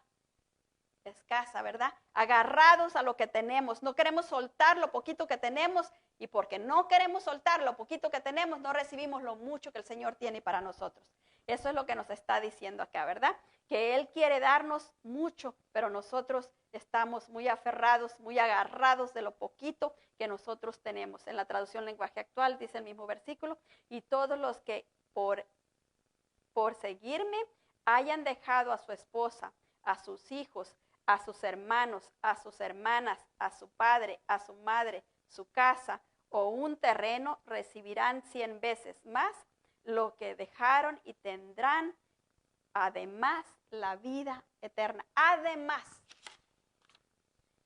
Speaker 1: Escasa, ¿verdad? Agarrados a lo que tenemos. No queremos soltar lo poquito que tenemos y porque no queremos soltar lo poquito que tenemos, no recibimos lo mucho que el Señor tiene para nosotros. Eso es lo que nos está diciendo acá, ¿verdad? Que Él quiere darnos mucho, pero nosotros estamos muy aferrados, muy agarrados de lo poquito que nosotros tenemos. En la traducción lenguaje actual dice el mismo versículo, y todos los que por por seguirme hayan dejado a su esposa, a sus hijos, a sus hermanos, a sus hermanas, a su padre, a su madre, su casa o un terreno, recibirán 100 veces más lo que dejaron y tendrán además la vida eterna. Además,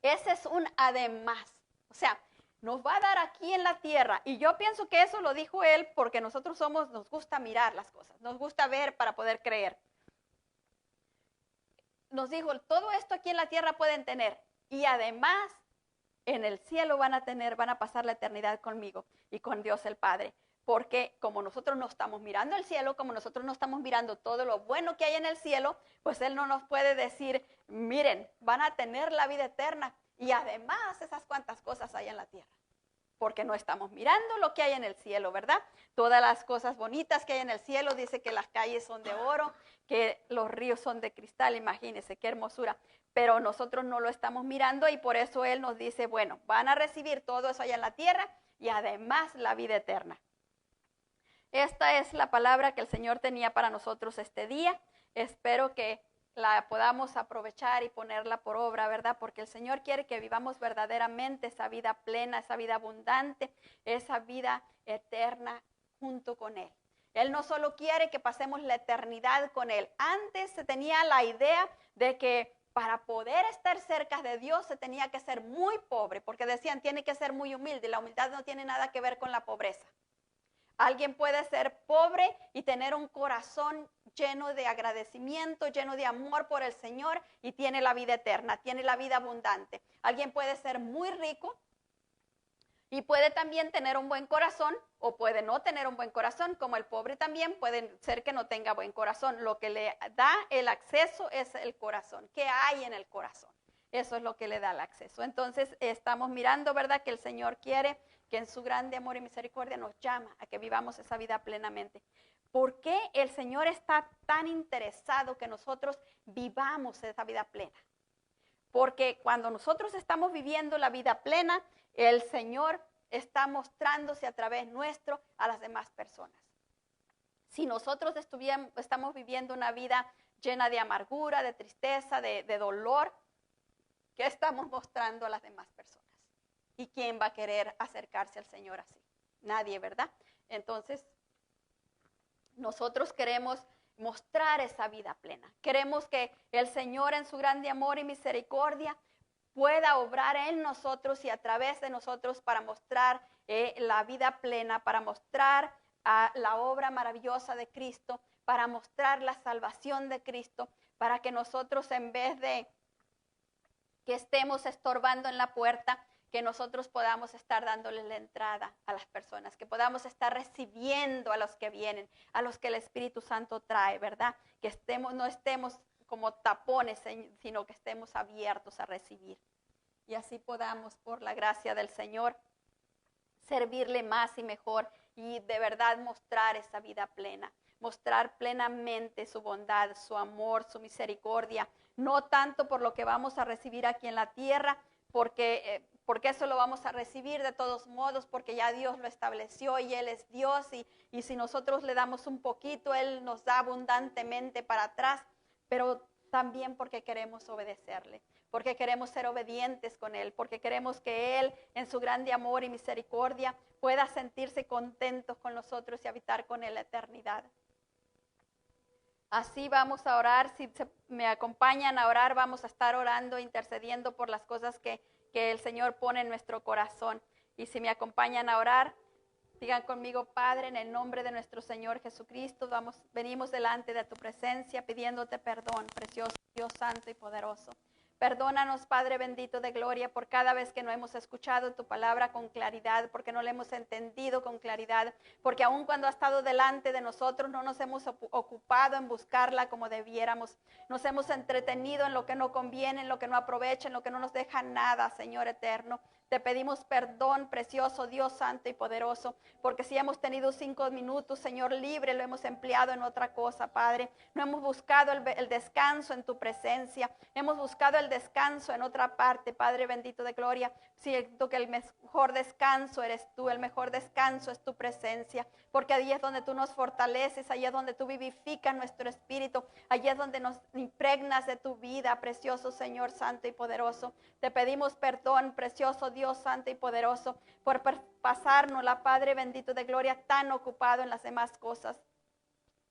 Speaker 1: ese es un además. O sea, nos va a dar aquí en la tierra. Y yo pienso que eso lo dijo él porque nosotros nos gusta mirar las cosas, nos gusta ver para poder creer. Nos dijo, todo esto aquí en la tierra pueden tener. Y además, en el cielo van a pasar la eternidad conmigo y con Dios el Padre. Porque como nosotros no estamos mirando el cielo, como nosotros no estamos mirando todo lo bueno que hay en el cielo, pues Él no nos puede decir, miren, van a tener la vida eterna. Y además, esas cuantas cosas hay en la tierra. Porque no estamos mirando lo que hay en el cielo, ¿verdad? Todas las cosas bonitas que hay en el cielo, dice que las calles son de oro, que los ríos son de cristal, imagínense qué hermosura. Pero nosotros no lo estamos mirando y por eso Él nos dice, bueno, van a recibir todo eso allá en la tierra y además la vida eterna. Esta es la palabra que el Señor tenía para nosotros este día. Espero que la podamos aprovechar y ponerla por obra, ¿verdad? Porque el Señor quiere que vivamos verdaderamente esa vida plena, esa vida abundante, esa vida eterna junto con Él. Él no solo quiere que pasemos la eternidad con Él. Antes se tenía la idea de que para poder estar cerca de Dios se tenía que ser muy pobre, porque decían, tiene que ser muy humilde. La humildad no tiene nada que ver con la pobreza. Alguien puede ser pobre y tener un corazón lleno de agradecimiento, lleno de amor por el Señor y tiene la vida eterna, tiene la vida abundante. Alguien puede ser muy rico y puede también tener un buen corazón o puede no tener un buen corazón, como el pobre también puede ser que no tenga buen corazón. Lo que le da el acceso es el corazón. ¿Qué hay en el corazón? Eso es lo que le da el acceso. Entonces estamos mirando, ¿verdad?, que el Señor quiere que en su grande amor y misericordia nos llama a que vivamos esa vida plenamente. ¿Por qué el Señor está tan interesado que nosotros vivamos esa vida plena? Porque cuando nosotros estamos viviendo la vida plena, el Señor está mostrándose a través nuestro a las demás personas. Si nosotros estamos viviendo una vida llena de amargura, de tristeza, de dolor, ¿qué estamos mostrando a las demás personas? ¿Y quién va a querer acercarse al Señor así? Nadie, ¿verdad? Entonces, nosotros queremos mostrar esa vida plena. Queremos que el Señor en su grande amor y misericordia pueda obrar en nosotros y a través de nosotros para mostrar la vida plena, para mostrar la obra maravillosa de Cristo, para mostrar la salvación de Cristo, para que nosotros en vez de que estemos estorbando en la puerta, que nosotros podamos estar dándoles la entrada a las personas, que podamos estar recibiendo a los que vienen, a los que el Espíritu Santo trae, ¿verdad? Que no estemos como tapones, sino que estemos abiertos a recibir. Y así podamos, por la gracia del Señor, servirle más y mejor y de verdad mostrar esa vida plena, mostrar plenamente su bondad, su amor, su misericordia, no tanto por lo que vamos a recibir aquí en la tierra, porque eso lo vamos a recibir de todos modos, porque ya Dios lo estableció y Él es Dios, y si nosotros le damos un poquito, Él nos da abundantemente para atrás, pero también porque queremos obedecerle, porque queremos ser obedientes con Él, porque queremos que Él, en su grande amor y misericordia, pueda sentirse contento con nosotros y habitar con Él la eternidad. Así vamos a orar. Si me acompañan a orar, vamos a estar orando, intercediendo por las cosas que el Señor pone en nuestro corazón. Y si me acompañan a orar, digan conmigo: Padre, en el nombre de nuestro Señor Jesucristo, venimos delante de tu presencia pidiéndote perdón, precioso Dios santo y poderoso. Perdónanos, Padre bendito de gloria, por cada vez que no hemos escuchado tu palabra con claridad, porque no la hemos entendido con claridad, porque aun cuando ha estado delante de nosotros no nos hemos ocupado en buscarla como debiéramos. Nos hemos entretenido en lo que no conviene, en lo que no aprovecha, en lo que no nos deja nada, Señor eterno. Te pedimos perdón, precioso Dios santo y poderoso, porque si hemos tenido 5 minutos, Señor, libre, lo hemos empleado en otra cosa, Padre. No hemos buscado el descanso en tu presencia, hemos buscado el descanso en otra parte, Padre bendito de gloria. Siento que el mejor descanso eres tú, el mejor descanso es tu presencia, porque allí es donde tú nos fortaleces, allí es donde tú vivificas nuestro espíritu, allí es donde nos impregnas de tu vida, precioso Señor santo y poderoso. Te pedimos perdón, precioso Dios santo y poderoso, por pasarnos, la Padre bendito de gloria, tan ocupado en las demás cosas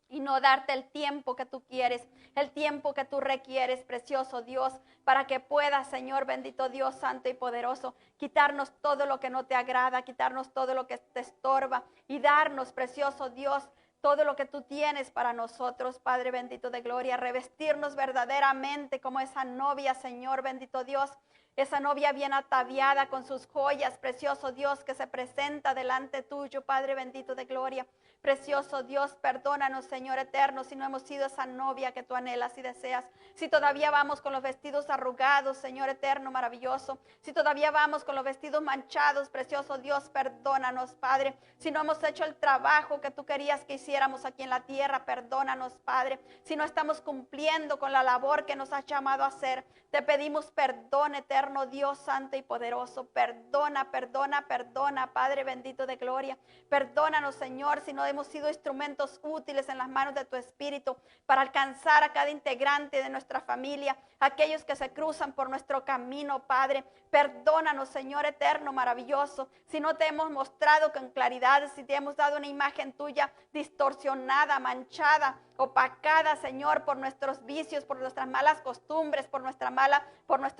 Speaker 1: y no darte el tiempo que tú quieres, el tiempo que tú requieres, precioso Dios, para que puedas, Señor bendito Dios santo y poderoso, quitarnos todo lo que no te agrada, quitarnos todo lo que te estorba y darnos, precioso Dios, todo lo que tú tienes para nosotros, Padre bendito de gloria, revestirnos verdaderamente como esa novia, Señor bendito Dios, esa novia bien ataviada con sus joyas, precioso Dios, que se presenta delante tuyo, Padre bendito de gloria. Precioso Dios, perdónanos, Señor eterno, si no hemos sido esa novia que tú anhelas y deseas. Si todavía vamos con los vestidos arrugados, Señor eterno, maravilloso. Si todavía vamos con los vestidos manchados, precioso Dios, perdónanos, Padre. Si no hemos hecho el trabajo que tú querías que hiciéramos aquí en la tierra, perdónanos, Padre. Si no estamos cumpliendo con la labor que nos has llamado a hacer, te pedimos perdón, eterno Dios santo y poderoso. Perdona, perdona, perdona, Padre bendito de gloria. Perdónanos, Señor, si no hemos sido instrumentos útiles en las manos de tu Espíritu para alcanzar a cada integrante de nuestra familia, aquellos que se cruzan por nuestro camino, Padre. Perdónanos, Señor eterno, maravilloso, si no te hemos mostrado con claridad, si te hemos dado una imagen tuya distorsionada, manchada, opacada, Señor, por nuestros vicios, por nuestras malas costumbres, por nuestro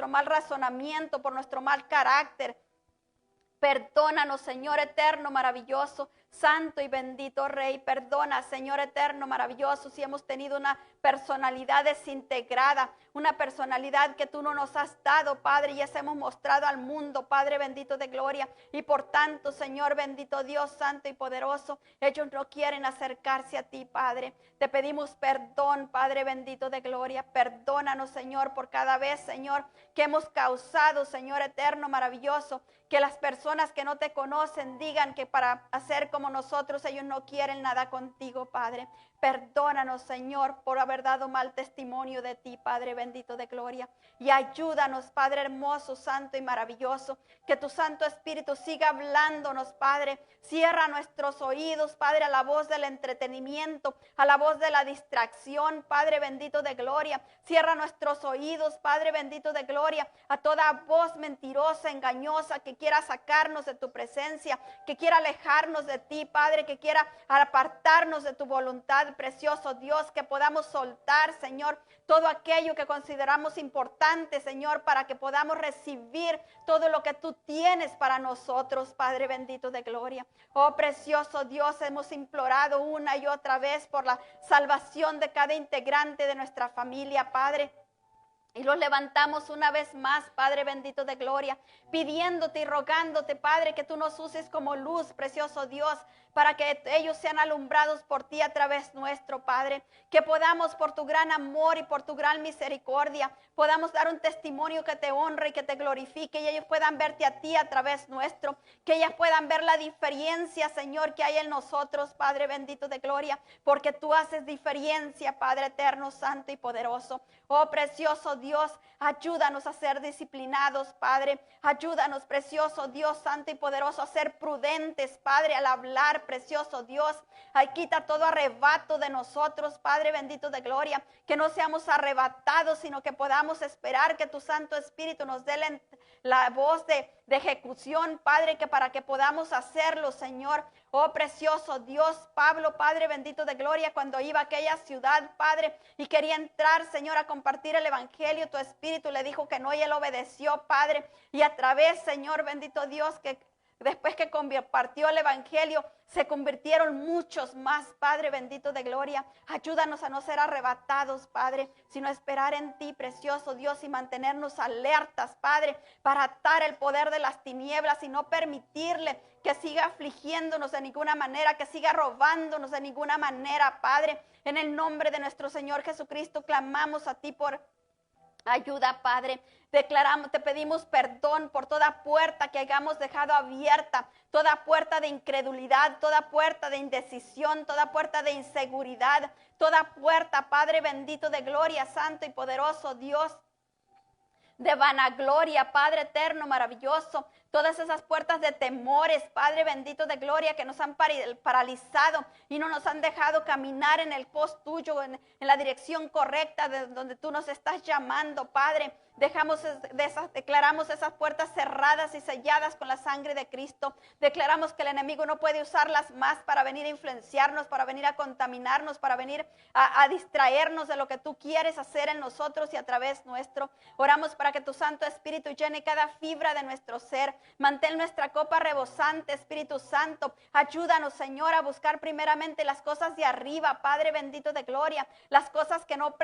Speaker 1: mal razonamiento, por nuestro mal carácter. Perdónanos, Señor eterno, maravilloso, santo y bendito Rey. Perdona, Señor eterno, maravilloso, si hemos tenido una personalidad desintegrada, una personalidad que tú no nos has dado, Padre, y esa hemos mostrado al mundo, Padre bendito de gloria. Y por tanto, Señor bendito Dios, santo y poderoso, ellos no quieren acercarse a ti, Padre. Te pedimos perdón, Padre bendito de gloria. Perdónanos, Señor, por cada vez, Señor, que hemos causado, Señor eterno, maravilloso, que las personas que no te conocen digan que para hacer como nosotros ellos no quieren nada contigo, Padre. Perdónanos, Señor, por haber dado mal testimonio de ti, Padre bendito de gloria. Y ayúdanos, Padre hermoso, santo y maravilloso, que tu Santo Espíritu siga hablándonos, Padre. Cierra nuestros oídos, Padre, a la voz del entretenimiento, a la voz de la distracción, Padre bendito de gloria. Cierra nuestros oídos, Padre bendito de gloria, a toda voz mentirosa, engañosa, que quiera sacarnos de tu presencia, que quiera alejarnos de ti, Padre, que quiera apartarnos de tu voluntad, precioso Dios, que podamos soltar, Señor, todo aquello que consideramos importante, Señor, para que podamos recibir todo lo que tú tienes para nosotros, Padre bendito de gloria. Oh, precioso Dios, hemos implorado una y otra vez por la salvación de cada integrante de nuestra familia, Padre. Y los levantamos una vez más, Padre bendito de gloria, pidiéndote y rogándote, Padre, que tú nos uses como luz, precioso Dios, para que ellos sean alumbrados por ti a través nuestro, Padre. Que podamos, por tu gran amor y por tu gran misericordia, podamos dar un testimonio que te honre y que te glorifique, y ellos puedan verte a ti a través nuestro, que ellas puedan ver la diferencia, Señor, que hay en nosotros, Padre bendito de gloria, porque tú haces diferencia, Padre eterno, santo y poderoso. Oh, precioso Dios, ayúdanos a ser disciplinados, Padre. Ayúdanos, precioso Dios, santo y poderoso, a ser prudentes, Padre, al hablar, precioso Dios. Ay, quita todo arrebato de nosotros, Padre bendito de gloria, que no seamos arrebatados, sino que podamos esperar que tu Santo Espíritu nos dé la voz de ejecución, Padre, que para que podamos hacerlo, Señor. Oh, precioso Dios, Pablo, Padre bendito de gloria, cuando iba a aquella ciudad, Padre, y quería entrar, Señor, a compartir el evangelio, tu Espíritu le dijo que no, y él obedeció, Padre, y a través, Señor bendito Dios, que después que compartió el evangelio, se convirtieron muchos más, Padre bendito de gloria. Ayúdanos a no ser arrebatados, Padre, sino esperar en ti, precioso Dios, y mantenernos alertas, Padre, para atar el poder de las tinieblas y no permitirle que siga afligiéndonos de ninguna manera, que siga robándonos de ninguna manera, Padre. En el nombre de nuestro Señor Jesucristo clamamos a ti por Ayuda, Padre. Declaramos, te pedimos perdón por toda puerta que hayamos dejado abierta, toda puerta de incredulidad, toda puerta de indecisión, toda puerta de inseguridad, toda puerta, Padre bendito de gloria, santo y poderoso Dios, de vanagloria, Padre eterno, maravilloso. Todas esas puertas de temores, Padre bendito de gloria, que nos han paralizado y no nos han dejado caminar en el pos tuyo, en la dirección correcta de donde tú nos estás llamando, Padre. Declaramos esas puertas cerradas y selladas con la sangre de Cristo. Declaramos que el enemigo no puede usarlas más para venir a influenciarnos, para venir a contaminarnos, para venir a distraernos de lo que tú quieres hacer en nosotros y a través nuestro. Oramos para que tu Santo Espíritu llene cada fibra de nuestro ser. Mantén nuestra copa rebosante, Espíritu Santo. Ayúdanos, Señor, a buscar primeramente las cosas de arriba, Padre bendito de gloria. Las cosas que no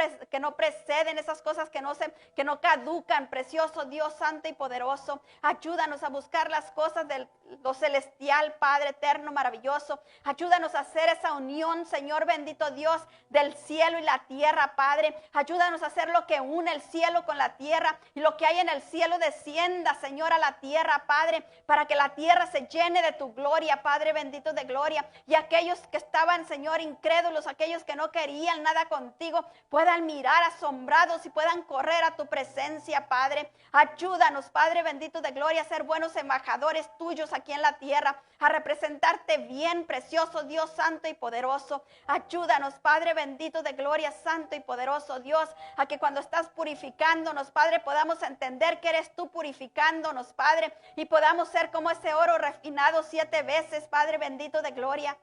Speaker 1: preceden, esas cosas que no caducan, precioso Dios santo y poderoso. Ayúdanos a buscar las cosas de lo celestial, Padre eterno, maravilloso. Ayúdanos a hacer esa unión, Señor bendito Dios, del cielo y la tierra, Padre. Ayúdanos a hacer lo que une el cielo con la tierra y lo que hay en el cielo descienda, Señor, a la tierra, Padre, para que la tierra se llene de tu gloria, Padre bendito de gloria. Y aquellos que estaban, Señor, incrédulos, aquellos que no querían nada contigo, puedan mirar asombrados y puedan correr a tu presencia, Padre. Ayúdanos, Padre bendito de gloria, a ser buenos embajadores tuyos aquí en la tierra, a representarte bien, precioso Dios santo y poderoso. Ayúdanos, Padre bendito de gloria, santo y poderoso Dios, a que cuando estás purificándonos, Padre, podamos entender que eres tú purificándonos, Padre, y podamos ser como ese oro refinado 7 veces, Padre bendito de gloria.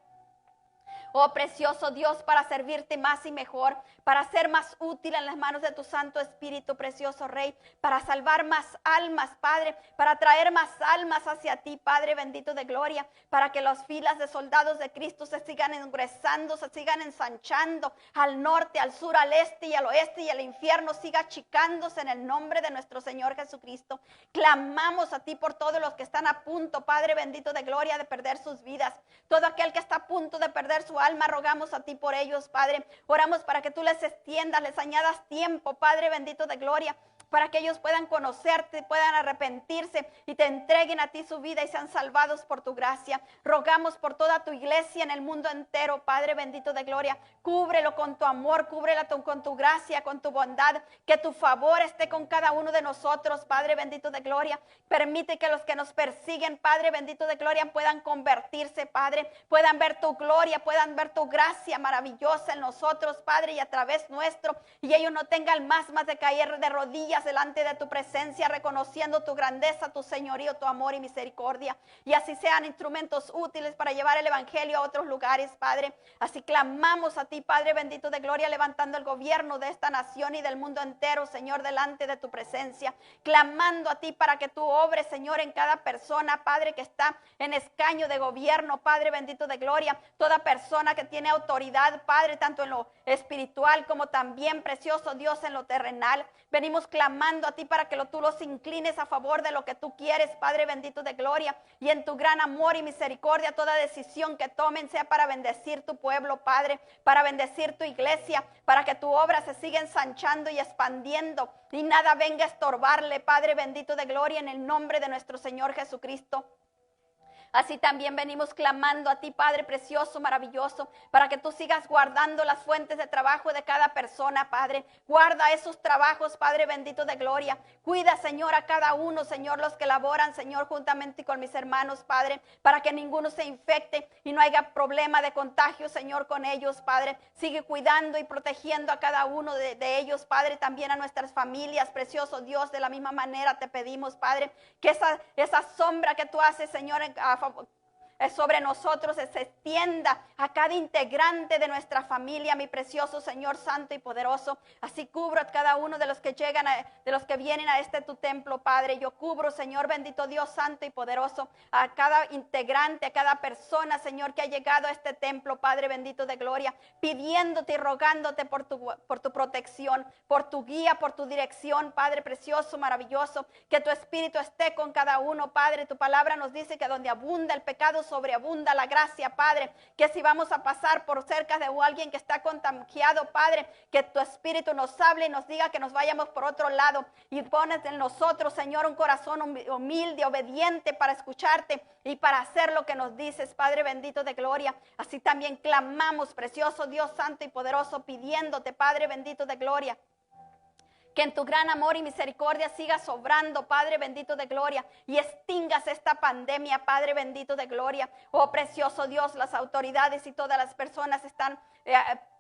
Speaker 1: Oh precioso Dios, para servirte más y mejor, para ser más útil en las manos de tu Santo Espíritu, precioso Rey, para salvar más almas, Padre, para traer más almas hacia ti, Padre bendito de gloria, para que las filas de soldados de Cristo se sigan engrosando, se sigan ensanchando al norte, al sur, al este y al oeste, y el infierno siga achicándose en el nombre de nuestro Señor Jesucristo. Clamamos a ti por todos los que están a punto, Padre bendito de gloria, de perder sus vidas. Todo aquel que está a punto de perder su alma, rogamos a ti por ellos, Padre. Oramos para que tú les extiendas, les añadas tiempo, Padre bendito de gloria, para que ellos puedan conocerte, puedan arrepentirse y te entreguen a ti su vida y sean salvados por tu gracia. Rogamos por toda tu iglesia en el mundo entero, Padre bendito de gloria. Cúbrelo con tu amor, cúbrela con tu gracia, con tu bondad. Que tu favor esté con cada uno de nosotros, Padre bendito de gloria. Permite que los que nos persiguen, Padre bendito de gloria, puedan convertirse, Padre. Puedan ver tu gloria, puedan ver tu gracia maravillosa en nosotros, Padre, y a través nuestro. Y ellos no tengan más de caer de rodillas delante de tu presencia, reconociendo tu grandeza, tu señorío, tu amor y misericordia, y así sean instrumentos útiles para llevar el evangelio a otros lugares, Padre. Así clamamos a ti, Padre bendito de gloria, levantando el gobierno de esta nación y del mundo entero, Señor, delante de tu presencia, clamando a ti para que tú obres, Señor, en cada persona, Padre, que está en escaño de gobierno, Padre bendito de gloria, toda persona que tiene autoridad, Padre, tanto en lo espiritual como también, precioso Dios, en lo terrenal. Venimos clamando a ti para que tú los inclines a favor de lo que tú quieres, Padre bendito de gloria, y en tu gran amor y misericordia toda decisión que tomen sea para bendecir tu pueblo, Padre, para bendecir tu iglesia, para que tu obra se siga ensanchando y expandiendo y nada venga a estorbarle, Padre bendito de gloria, en el nombre de nuestro Señor Jesucristo. Así también venimos clamando a ti, Padre precioso, maravilloso, para que tú sigas guardando las fuentes de trabajo de cada persona, Padre. Guarda esos trabajos, Padre bendito de gloria. Cuida, Señor, a cada uno, Señor, los que laboran, Señor, juntamente con mis hermanos, Padre, para que ninguno se infecte y no haya problema de contagio, Señor, con ellos, Padre. Sigue cuidando y protegiendo a cada uno de ellos, Padre, también a nuestras familias, precioso Dios. De la misma manera te pedimos, Padre, que esa sombra que tú haces, Señor, sobre nosotros se extienda a cada integrante de nuestra familia, mi precioso Señor santo y poderoso. Así cubro a cada uno de los que llegan, de los que vienen a tu templo, Padre. Yo cubro, Señor bendito Dios santo y poderoso, a cada integrante, a cada persona, Señor, que ha llegado a este templo, Padre bendito de gloria, pidiéndote y rogándote por tu protección, por tu guía, por tu dirección, Padre precioso, maravilloso. Que tu espíritu esté con cada uno, Padre. Tu palabra nos dice que donde abunda el pecado, sobreabunda la gracia, Padre, que si vamos a pasar por cerca de alguien que está contagiado, Padre, que tu Espíritu nos hable y nos diga que nos vayamos por otro lado y pones en nosotros, Señor, un corazón humilde, obediente para escucharte y para hacer lo que nos dices, Padre bendito de gloria. Así también clamamos, precioso Dios santo y poderoso, pidiéndote, Padre bendito de gloria, que en tu gran amor y misericordia sigas obrando, Padre bendito de gloria, y extingas esta pandemia, Padre bendito de gloria. Oh precioso Dios, las autoridades y todas las personas están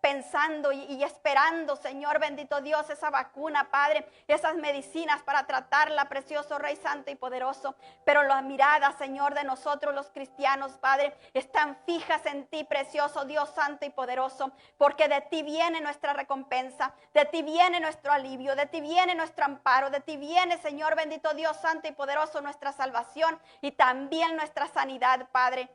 Speaker 1: pensando y esperando, Señor bendito Dios, esa vacuna, Padre, esas medicinas para tratarla, precioso Rey santo y poderoso. Pero la mirada, Señor, de nosotros los cristianos, Padre, están fijas en ti, precioso Dios santo y poderoso, porque de ti viene nuestra recompensa, de ti viene nuestro alivio, de ti viene nuestro amparo, de ti viene, Señor bendito Dios santo y poderoso, nuestra salvación y también nuestra sanidad, Padre.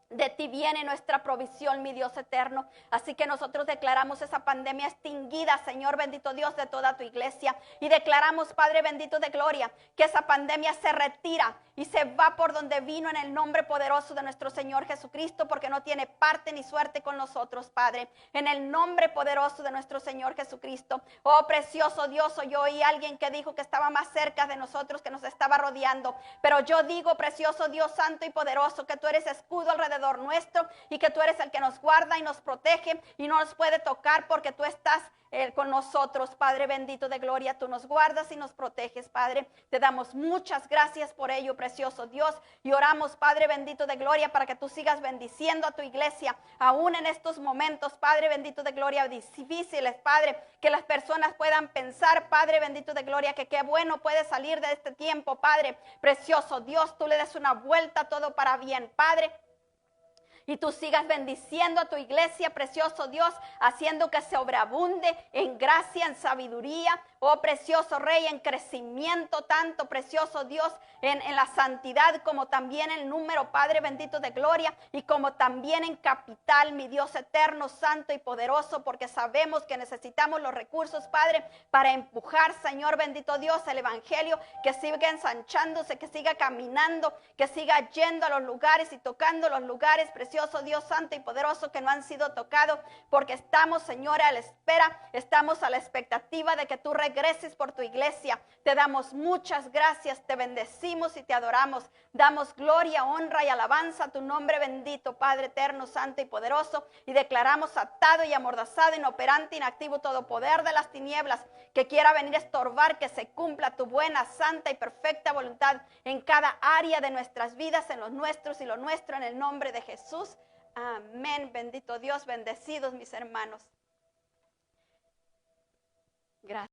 Speaker 1: De ti viene nuestra provisión, mi Dios eterno. Así que nosotros declaramos esa pandemia extinguida, Señor bendito Dios, de toda tu iglesia. Y declaramos, Padre bendito de gloria, que esa pandemia se retira y se va por donde vino en el nombre poderoso de nuestro Señor Jesucristo, porque no tiene parte ni suerte con nosotros, Padre. En el nombre poderoso de nuestro Señor Jesucristo. Oh precioso Dios, yo oí a alguien que dijo que estaba más cerca de nosotros, que nos estaba rodeando. Pero yo digo, precioso Dios santo y poderoso, que tú eres escudo alrededor nuestro y que tú eres el que nos guarda y nos protege y no nos puede tocar porque tú estás con nosotros, Padre bendito de gloria. Tú nos guardas y nos proteges, Padre. Te damos muchas gracias por ello, precioso Dios, y oramos, Padre bendito de gloria, para que tú sigas bendiciendo a tu iglesia aún en estos momentos, Padre bendito de gloria, difíciles, Padre, que las personas puedan pensar, Padre bendito de gloria, que qué bueno puede salir de este tiempo, Padre precioso Dios. Tú le des una vuelta todo para bien, Padre, y tú sigas bendiciendo a tu iglesia, precioso Dios, haciendo que se sobreabunde en gracia, en sabiduría, oh precioso Rey, en crecimiento, tanto precioso Dios, en la santidad, como también en número, Padre bendito de gloria, y como también en capital, mi Dios eterno, santo y poderoso, porque sabemos que necesitamos los recursos, Padre, para empujar, Señor bendito Dios, el evangelio, que siga ensanchándose, que siga caminando, que siga yendo a los lugares y tocando los lugares, precioso Dios santo y poderoso, que no han sido tocados, porque estamos, Señor, a la espera, estamos a la expectativa de que tú regreses por tu iglesia. Te damos muchas gracias, te bendecimos y te adoramos. Damos gloria, honra y alabanza a tu nombre bendito, Padre eterno, santo y poderoso, y declaramos atado y amordazado, inoperante, inactivo todo poder de las tinieblas que quiera venir a estorbar que se cumpla tu buena, santa y perfecta voluntad en cada área de nuestras vidas, en los nuestros y lo nuestro, en el nombre de Jesús. Amén. Bendito Dios, bendecidos mis hermanos. Gracias.